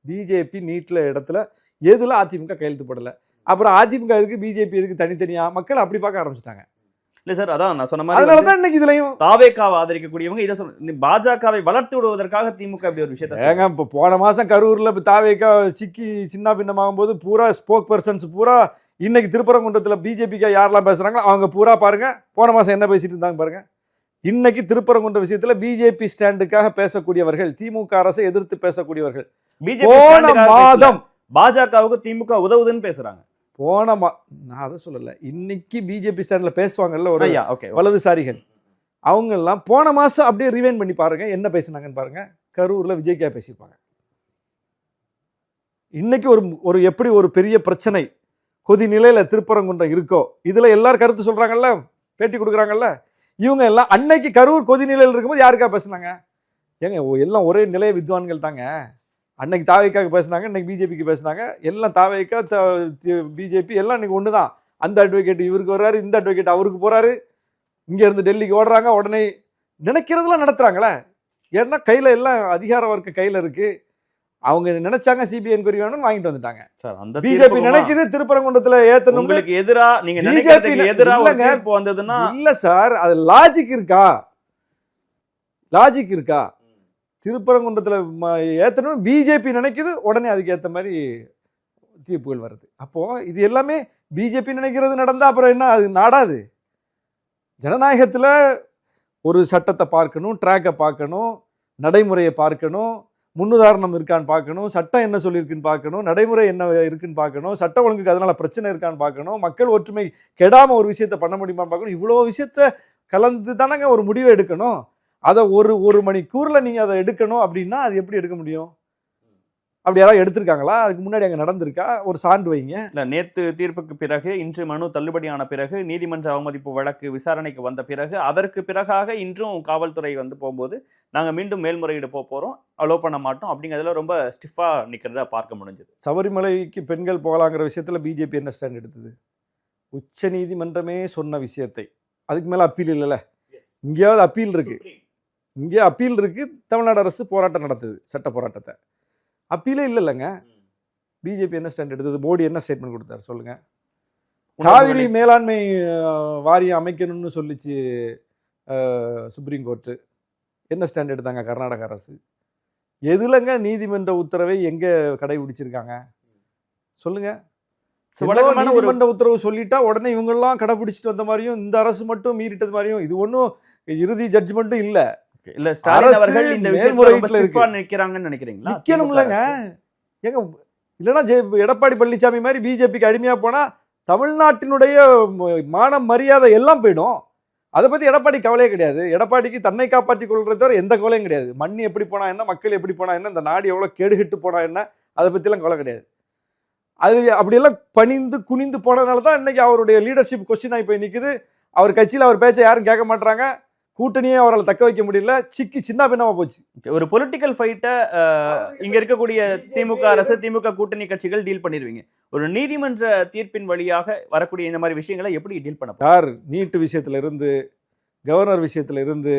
பிஜேபி நீட்ல இடத்துல எதுல அதிமுக கையெழுத்து போடல. அப்புறம் அதிமுக எதுக்கு, பிஜேபி எதுக்கு தனித்தனியா? மக்கள் அப்படி பார்க்க ஆரம்பிச்சிட்டாங்க. இல்ல சார், அதான் நான் சொன்ன மாதிரி அதனாலதான் இன்னைக்கு இதுலயும் தாவேகாவை ஆதரிக்கக்கூடியவங்க இதை சொல்ல, பாஜகவை வளர்த்து விடுவதற்காக திமுக இப்படி ஒரு விஷயத்தை ஏங்க. இப்போ போன மாசம் கரூர்ல தாவேகா சிக்கி சின்ன பின்னமாகும் போது பூரா ஸ்போக் பர்சன்ஸ் பூரா இன்னைக்கு திருப்பரங்குன்றத்துல பிஜேபிக்கு யாரெல்லாம் பேசுறாங்களோ அவங்க பூரா பாருங்க போன மாசம் என்ன பேசிட்டு இருந்தாங்க பாருங்க. இன்னைக்கு திருப்பரங்குன்ற விஷயத்துல பிஜேபி ஸ்டாண்டுக்காக பேசக்கூடியவர்கள், திமுக அரசை எதிர்த்து பேசக்கூடியவர்கள் போன மாதம் பாஜகவுக்கு திமுக உதவுதுன்னு பேசுறாங்க. நான் அதை சொல்லல, இன்னைக்கு பிஜேபி ஸ்டாண்ட்ல பேசுவாங்கல்ல ஒரு ஐயா, ஓகே, வலதுசாரிகள், அவங்க எல்லாம் போன மாசம் அப்படியே ரிவைண்ட் பண்ணி பாருங்க என்ன பேசினாங்கன்னு பாருங்க. கரூர்ல விஜய்கா பேசியிருப்பாங்க. இன்னைக்கு ஒரு எப்படி ஒரு பெரிய பிரச்சனை கொதி நிலையில திருப்பரங்குன்றம் இருக்கோ, இதுல எல்லாரும் கருத்து சொல்றாங்கல்ல, பேட்டி கொடுக்குறாங்கல்ல, இவங்க எல்லாம் அன்னைக்கு கரூர் கொதி நிலையில் இருக்கும்போது யாருக்கா பேசுனாங்க? ஏங்க எல்லாம் ஒரே நிலைய வித்வான்கள் தாங்க. அன்னைக்கு தாவேக்காக்கு பேசுனாங்க, இன்னைக்கு பிஜேபிக்கு பேசுனாங்க. எல்லாம் தாவேக்கா பிஜேபி எல்லாம் இன்னைக்கு ஒண்ணுதான். அந்த அட்வொகேட் இவருக்கு வர்றாரு, இந்த அட்வொகேட் அவருக்கு போறாரு, இங்க இருந்து டெல்லிக்கு ஓடுறாங்க, உடனே நினைக்கிறதெல்லாம் நடத்துறாங்களே. ஏன்னா கையில எல்லாம் அதிகார வர்க்க கையில இருக்கு. அவங்க நினைச்சாங்க சிபிஐ என்கொயரி வேணும்னு வாங்கிட்டு வந்துட்டாங்க. பிஜேபி நினைக்குது திருப்பரங்குன்றத்துல ஏத்தணும். உங்களுக்கு எதிரா நீங்க நினைக்கிறதுக்கு எதிரா தீர்ப்பு வந்ததுன்னா இல்ல சார், அது லாஜிக் இருக்கா? லாஜிக் இருக்கா? திருப்பரங்குன்றத்துல ஏத்தணும் பிஜேபி நினைக்குது, உடனே அதுக்கு ஏத்த மாதிரி தீர்ப்புகள் வருது. அப்போ இது எல்லாமே பிஜேபி நினைக்கிறது நடந்தா அப்புறம் என்ன அது நாடாது? ஜனநாயகத்துல ஒரு சட்டத்தை பார்க்கணும், ட்ராக்கை பார்க்கணும், நடைமுறையை பார்க்கணும், முன்னுதாரணம் இருக்கான்னு பார்க்கணும், சட்டம் என்ன சொல்லியிருக்குன்னு பார்க்கணும், நடைமுறை என்ன இருக்குன்னு பார்க்கணும், சட்ட ஒழுங்குக்கு அதனால பிரச்சனை இருக்கான்னு பார்க்கணும், மக்கள் ஒற்றுமை கெடாம ஒரு விஷயத்த பண்ண முடியுமான்னு பார்க்கணும். இவ்வளோ விஷயத்த கலந்து தானங்க ஒரு முடிவை எடுக்கணும். அதை ஒரு மணிக்கூர்ல நீங்க அதை எடுக்கணும் அப்படின்னா அது எப்படி எடுக்க முடியும்? அப்படி யாராவது எடுத்திருக்காங்களா? அதுக்கு முன்னாடி அங்கே நடந்திருக்கா? ஒரு சான்று வைங்க. இல்லை, நேற்று தீர்ப்புக்கு பிறகு, இன்று மனு தள்ளுபடியான பிறகு, நீதிமன்ற அவமதிப்பு வழக்கு விசாரணைக்கு வந்த பிறகு, அதற்கு பிறகாக இன்றும் காவல்துறை வந்து போகும்போது நாங்கள் மீண்டும் மேல்முறையீடு போகிறோம், அலோ பண்ண மாட்டோம் அப்படிங்கிறதுல ரொம்ப ஸ்டிஃபாக நிற்கிறத பார்க்க முடிஞ்சது. சபரிமலைக்கு பெண்கள் போகலாங்கிற விஷயத்துல பிஜேபி என்ன ஸ்டாண்ட் எடுத்தது? உச்ச நீதிமன்றமே சொன்ன விஷயத்தை, அதுக்கு மேலே அப்பீல் இல்லைல்ல, இங்கேயாவது அப்பீல் இருக்கு, இங்கே அப்பீல் இருக்கு. தமிழ்நாடு அரசு போராட்டம் நடத்துது, சட்ட போராட்டத்தை. அப்பீலே இல்லைங்க. பிஜேபி என்ன ஸ்டாண்ட் எடுத்தது? மோடி என்ன ஸ்டேட்மெண்ட் கொடுத்தாரு சொல்லுங்க? காவிரி மேலாண்மை வாரியம் அமைக்கணும்னு சொல்லிச்சு சுப்ரீம் கோர்ட்டு. என்ன ஸ்டாண்ட் எடுத்தாங்க கர்நாடக அரசு? எதுலங்க நீதிமன்ற உத்தரவை எங்க கடைபிடிச்சிருக்காங்க சொல்லுங்க? நீதிமன்ற உத்தரவு சொல்லிட்டா உடனே இவங்கெல்லாம் கடைபிடிச்சிட்டு வந்த மாதிரியும், இந்த அரசு மட்டும் மீறிட்டது மாதிரியும், இது ஒன்றும் இறுதி ஜட்ஜ்மெண்ட்டும் இல்லை. இல்ல, ஸ்டாலின் அவர்கள் இந்த விஷயத்துல நிக்கிறாங்கன்னு நினைக்கிறீங்களா? நிக்கணும் இல்லங்க. ஏங்க இல்லைன்னா எடப்பாடி பழனிசாமி மாதிரி பிஜேபிக்கு அடிமையா போனா தமிழ்நாட்டினுடைய மானம் மரியாதை எல்லாம் போயிடும். அதை பத்தி எடப்பாடி கவலையே கிடையாது. எடப்பாடிக்கு தன்னை காப்பாற்றிக் கொள்றதை தவிர எந்த கவலையும் கிடையாது. மண் எப்படி போனா என்ன, மக்கள் எப்படி போனா என்ன, இந்த நாடு எவ்வளவு கேடுகிட்டு போனா என்ன, அதை பத்தி எல்லாம் கவலை கிடையாது. அது அப்படியெல்லாம் பணிந்து குனிந்து போனதுனால தான் இன்னைக்கு அவருடைய லீடர்ஷிப் கொஸ்டின் ஆகி போய் நிக்குது. அவர் கட்சியில் அவர் பேச்சை யாரும் கேட்க மாட்டாங்க, கூட்டணியே அவரால் தக்க வைக்க முடியல, சிக்கி சின்ன பின்னமா போச்சு. ஒரு பொலிட்டிக்கல் ஃபைட்டை இங்க இருக்கக்கூடிய திமுக அரசு, திமுக கூட்டணி கட்சிகள் டீல் பண்ணிடுவீங்க. ஒரு நீதிமன்ற தீர்ப்பின் வழியாக வரக்கூடிய இந்த மாதிரி விஷயங்களை எப்படி டீல் பண்ண சார்? நீட்டு விஷயத்துல இருந்து, கவர்னர் விஷயத்துல இருந்து,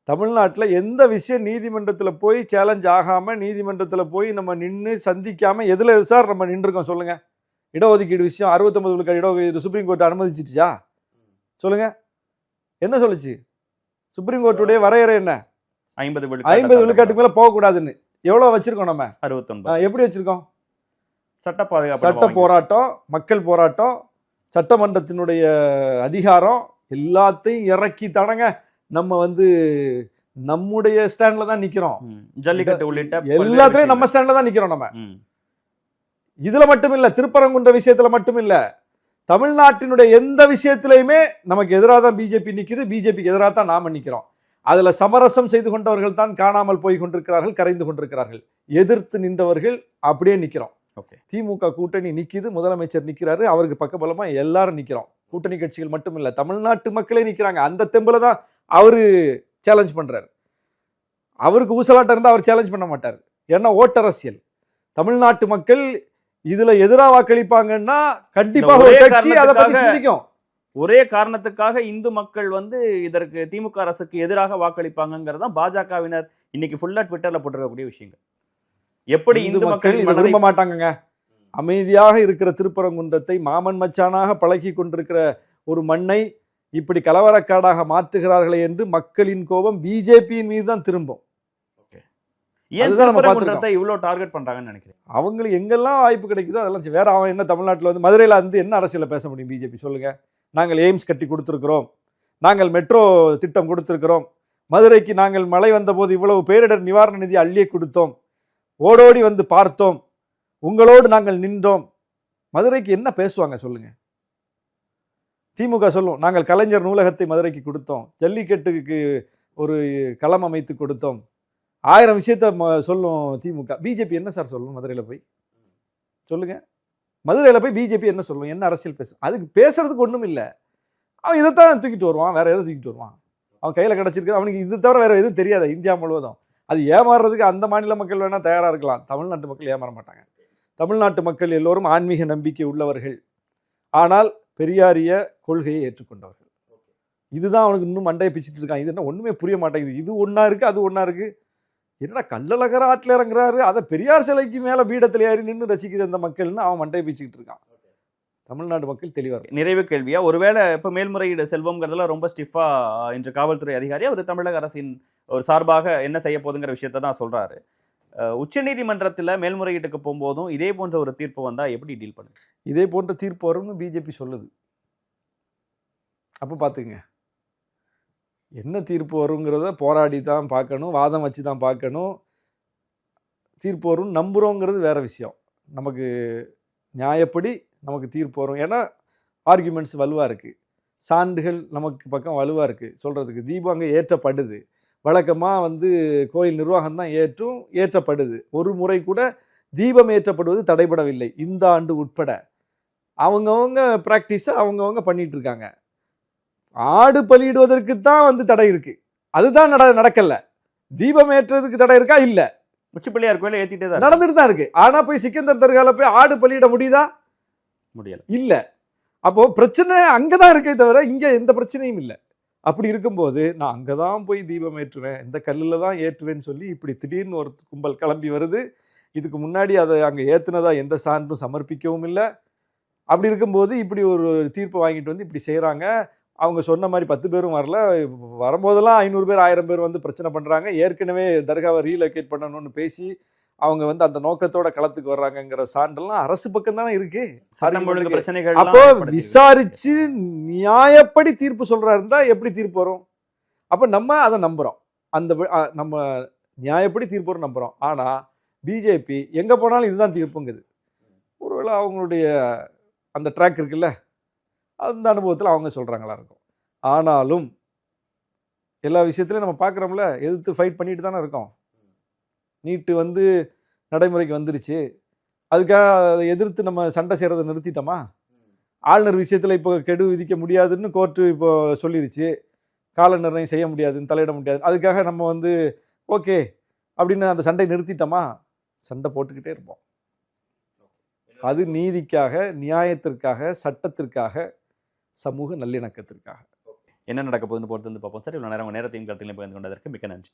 தமிழ்நாட்டில் எந்த விஷயம் நீதிமன்றத்தில் போய் சேலஞ்ச் ஆகாம, நீதிமன்றத்தில் போய் நம்ம நின்று சந்திக்காம எதுல சார் நம்ம நின்றுருக்கோம் சொல்லுங்க? இடஒதுக்கீடு விஷயம் 69 விழுக்காடு இடஒதுக்கீடு சுப்ரீம் கோர்ட் அனுமதிச்சிருச்சா சொல்லுங்க? என்ன சொல்லுச்சு சுப்ரீம் கோர்ட்டுடைய வரையறை? என்ன 50 விழுக்காட்டுக்கு மேல போகக்கூடாதுன்னு எவ்வளவு வச்சிருக்கோம் நம்ம? 69. எப்படி வச்சிருக்கோம்? சட்ட பாதுகாப்பு, சட்ட போராட்டம், மக்கள் போராட்டம், சட்டமன்றத்தினுடைய அதிகாரம் எல்லாத்தையும் இறக்கி தானங்க நம்ம வந்து நம்முடைய ஸ்டாண்ட்ல தான் நிக்கிறோம். ஜல்லிக்கட்டு உள்ளிட்ட எல்லாத்துலயும் நம்ம ஸ்டாண்ட்ல தான் நிக்கிறோம். நம்ம இதுல மட்டும் இல்ல, திருப்பரங்குன்ற விஷயத்துல மட்டும் இல்ல, தமிழ்நாட்டினுடைய எந்த விஷயத்திலையுமே நமக்கு எதிராக தான் பிஜேபி நிக்குது, பிஜேபிக்கு எதிராக தான் நாம நிக்கிறோம். அதுல சமரசம் செய்து கொண்டவர்கள் தான் காணாமல் போய் கொண்டிருக்கிறார்கள், கரைந்து கொண்டிருக்கிறார்கள். எதிர்த்து நின்றவர்கள் அப்படியே நிக்கிறோம். திமுக கூட்டணி நிக்குது, முதலமைச்சர் நிக்கிறாரு, அவருக்கு பக்கபலமா எல்லாரும் நிக்கிறோம். கூட்டணி கட்சிகள் மட்டும் இல்ல, தமிழ்நாட்டு மக்களே நிக்கிறாங்க. அந்த தெம்புல தான் அவரு சேலஞ்ச் பண்றாரு. அவருக்கு ஊசலாட்டம் இருந்தா அவர் சேலஞ்ச் பண்ண மாட்டார். ஏன்னா ஓட்டரசியல். தமிழ்நாட்டு மக்கள் இதுல எதிராக வாக்களிப்பாங்கன்னா கண்டிப்பாக ஒரு கட்சி அதை பத்தி சிந்திக்கும். ஒரே காரணத்துக்காக இந்து மக்கள் வந்து இதற்கு திமுக அரசுக்கு எதிராக வாக்களிப்பாங்கிறதா பாஜகவினர் இன்னைக்கு ஃபுல்லா ட்விட்டர்ல போட்டிருக்கக்கூடிய விஷயங்கள். எப்படி இந்து மக்கள் விரும்ப மாட்டாங்க? அமைதியாக இருக்கிற திருப்பரங்குன்றத்தை மாமன் மச்சானாக பழகி கொண்டிருக்கிற ஒரு மண்ணை இப்படி கலவரக்காடாக மாற்றுகிறார்களே என்று மக்களின் கோபம் பிஜேபியின் மீது தான் திரும்பும். இவ்வளவு டார்கெட் பண்றாங்கன்னு நினைக்கிறேன். அவங்களுக்கு எங்கெல்லாம் வாய்ப்பு கிடைக்குதோ அதெல்லாம் வேற. அவன் என்ன தமிழ்நாட்டில் வந்து மதுரையில வந்து என்ன அரசியல பேச முடியும் பிஜேபி சொல்லுங்க? நாங்கள் எய்ம்ஸ் கட்டி கொடுத்துருக்கிறோம், நாங்கள் மெட்ரோ திட்டம் கொடுத்திருக்கிறோம், மதுரைக்கு நாங்கள் மழை வந்தபோது இவ்வளவு பேரிடர் நிவாரண நிதி அள்ளியே கொடுத்தோம், ஓடோடி வந்து பார்த்தோம், உங்களோடு நாங்கள் நின்றோம். மதுரைக்கு என்ன பேசுவாங்க சொல்லுங்க? திமுக சொல்லும், நாங்கள் கலைஞர் நூலகத்தை மதுரைக்கு கொடுத்தோம், ஜல்லிக்கட்டுக்கு ஒரு களம் அமைத்து கொடுத்தோம், 1000 விஷயத்த சொல்லும் திமுக. பிஜேபி என்ன சார் சொல்லும் மதுரையில் போய் சொல்லுங்க? மதுரையில் போய் பிஜேபி என்ன சொல்லும்? என்ன அரசியல் பேசும்? அதுக்கு பேசுறதுக்கு ஒன்றும் இல்லை. அவன் இதைத்தான் தூக்கிட்டு வருவான், வேற எதை தூக்கிட்டு வருவான்? அவன் கையில் கிடச்சிருக்கு, அவனுக்கு இது தவிர வேற எதுவும் தெரியாது இந்தியா முழுவதும். அது ஏமாறுறதுக்கு அந்த மாநில மக்கள் வேணா தயாராக இருக்கலாம், தமிழ்நாட்டு மக்கள் ஏமாற மாட்டாங்க. தமிழ்நாட்டு மக்கள் எல்லோரும் ஆன்மீக நம்பிக்கை உள்ளவர்கள், ஆனால் பெரியாரிய கொள்கையை ஏற்றுக்கொண்டவர்கள். இதுதான் அவனுக்கு இன்னும் மண்டையை பிச்சுட்டு இருக்கான். இது என்ன ஒண்ணுமே புரிய மாட்டேங்குது. இது ஒண்ணா இருக்கு, அது ஒண்ணா இருக்கு. என்னடா கள்ளழகர் ஆற்றில் இறங்குறாரு, அதை பெரியார் சிலைக்கு மேல பீடத்தில் ஏறி நின்று ரசிக்குது அந்த மக்கள்னு அவன் மண்டையை பிச்சுக்கிட்டு இருக்கான். தமிழ்நாடு மக்கள் தெளிவா இருக்கு. நிறைவு கேள்வியா, ஒருவேளை இப்ப மேல்முறையீடு செல்வம்ங்கிறதுல ரொம்ப ஸ்டிஃபா இன்று காவல்துறை அதிகாரி அவர் தமிழக அரசின் ஒரு சார்பாக என்ன செய்ய போகுதுங்கிற விஷயத்தை தான் சொல்றாரு. உச்சநீதிமன்றத்தில் மேல்முறையீட்டுக்கு போகும்போதும் இதே போன்ற ஒரு தீர்ப்பு வந்தா எப்படி டீல் பண்ணுங்க? இதே போன்ற தீர்ப்பு வரும்னு பிஜேபி சொல்லுது. அப்போ பார்த்துங்க, என்ன தீர்ப்பு வருங்கிறத போராடி தான் பார்க்கணும், வாதம் வச்சு தான் பார்க்கணும். தீர்ப்பு வரும் நம்புகிறோங்கிறது வேற விஷயம். நமக்கு நியாயப்படி நமக்கு தீர்ப்பு வரும். ஏன்னா ஆர்குமெண்ட்ஸ் வலுவாக இருக்குது, சான்றுகள் நமக்கு பக்கம் வலுவாக இருக்குது சொல்கிறதுக்கு. தீபம் அங்கே ஏற்றப்படுது. வழக்கமாக கோயில் நிர்வாகம் தான் ஏற்றப்படுது. ஒரு முறை கூட தீபம் ஏற்றப்படுவது தடைபடவில்லை இந்த ஆண்டு உட்பட. அவங்கவுங்க ப்ராக்டிஸை அவங்கவுங்க பண்ணிட்டு இருக்காங்க. ஆடு பலியிடுவதற்கு தான் தடை இருக்கு, அதுதான் நடக்கல. தீபம் ஏற்றுறதுக்கு தடை இருக்கா? இல்ல. உச்சிப்பிள்ளையார் கோயில ஏத்திட்டே தான் நடந்துட்டு தான் இருக்கு. ஆனா போய் சிக்கந்தர் தர்கால போய் ஆடு பலியிட முடியுதா? முடியல. இல்ல. அப்போ பிரச்சனை அங்கதான் இருக்கே தவிர இங்க எந்த பிரச்சனையும் இல்லை. அப்படி இருக்கும்போது நான் அங்கதான் போய் தீபம் ஏற்றுவேன், இந்த கல்லுல தான் ஏற்றுவேன்னு சொல்லி இப்படி திடீர்னு ஒரு கும்பல் கிளம்பி வருது. இதுக்கு முன்னாடி அதை அங்க ஏத்துனதா எந்த சான்றும் சமர்ப்பிக்கவும் இல்லை. அப்படி இருக்கும்போது இப்படி ஒரு தீர்ப்பை வாங்கிட்டு இப்படி செய்யறாங்க. அவங்க சொன்ன மாதிரி 10 பேரும் வரல, வரும்போதெல்லாம் 500 பேர் 1000 பேர் பிரச்சனை பண்றாங்க. ஏற்கனவே தர்காவை ரீலொகேட் பண்ணணும்னு பேசி அவங்க அந்த நோக்கத்தோட களத்துக்கு வர்றாங்கிற சான்றெல்லாம் அரசு பக்கம் தானே இருக்கு. பிரச்சனைகள் அப்போ விசாரிச்சு நியாயப்படி தீர்ப்பு சொல்றாருந்தா எப்படி தீர்ப்பு வரும்? அப்ப நம்ம அதை நம்புறோம், நம்ம நியாயப்படி தீர்ப்பு வரும் நம்புறோம். ஆனா பிஜேபி எங்க போனாலும் இதுதான் தீர்ப்புங்குது. ஒருவேளை அவங்களுடைய அந்த ட்ராக் இருக்குல்ல, அந்த அனுபவத்தில் அவங்க சொல்கிறாங்களா இருக்கும். ஆனாலும் எல்லா விஷயத்துலையும் நம்ம பார்க்குறோம்ல, எதிர்த்து ஃபைட் பண்ணிட்டு தானே இருக்கோம். நீட்டு நடைமுறைக்கு வந்துருச்சு, அதுக்காக அதை எதிர்த்து நம்ம சண்டை செய்கிறத நிறுத்திட்டோமா? ஆளுநர் விஷயத்தில் இப்போ கெடு விதிக்க முடியாதுன்னு கோர்ட்டு இப்போ சொல்லிருச்சு, கால நிர்ணயம் செய்ய முடியாதுன்னு, தலையிட முடியாது. அதுக்காக நம்ம ஓகே அப்படின்னு அந்த சண்டை நிறுத்திட்டோமா? சண்டை போட்டுக்கிட்டே இருப்போம். அது நீதிக்காக, நியாயத்திற்காக, சட்டத்திற்காக, சமூக நல்லிணக்கத்திற்காக. என்ன நடக்க போகுதுன்னு பொறுத்து பார்ப்போம் சார். இவ்வளோ நேரம் நேரத்தையும் கருத்தையும் பகிர்ந்து கொண்டதற்கு மிக்க நன்றி.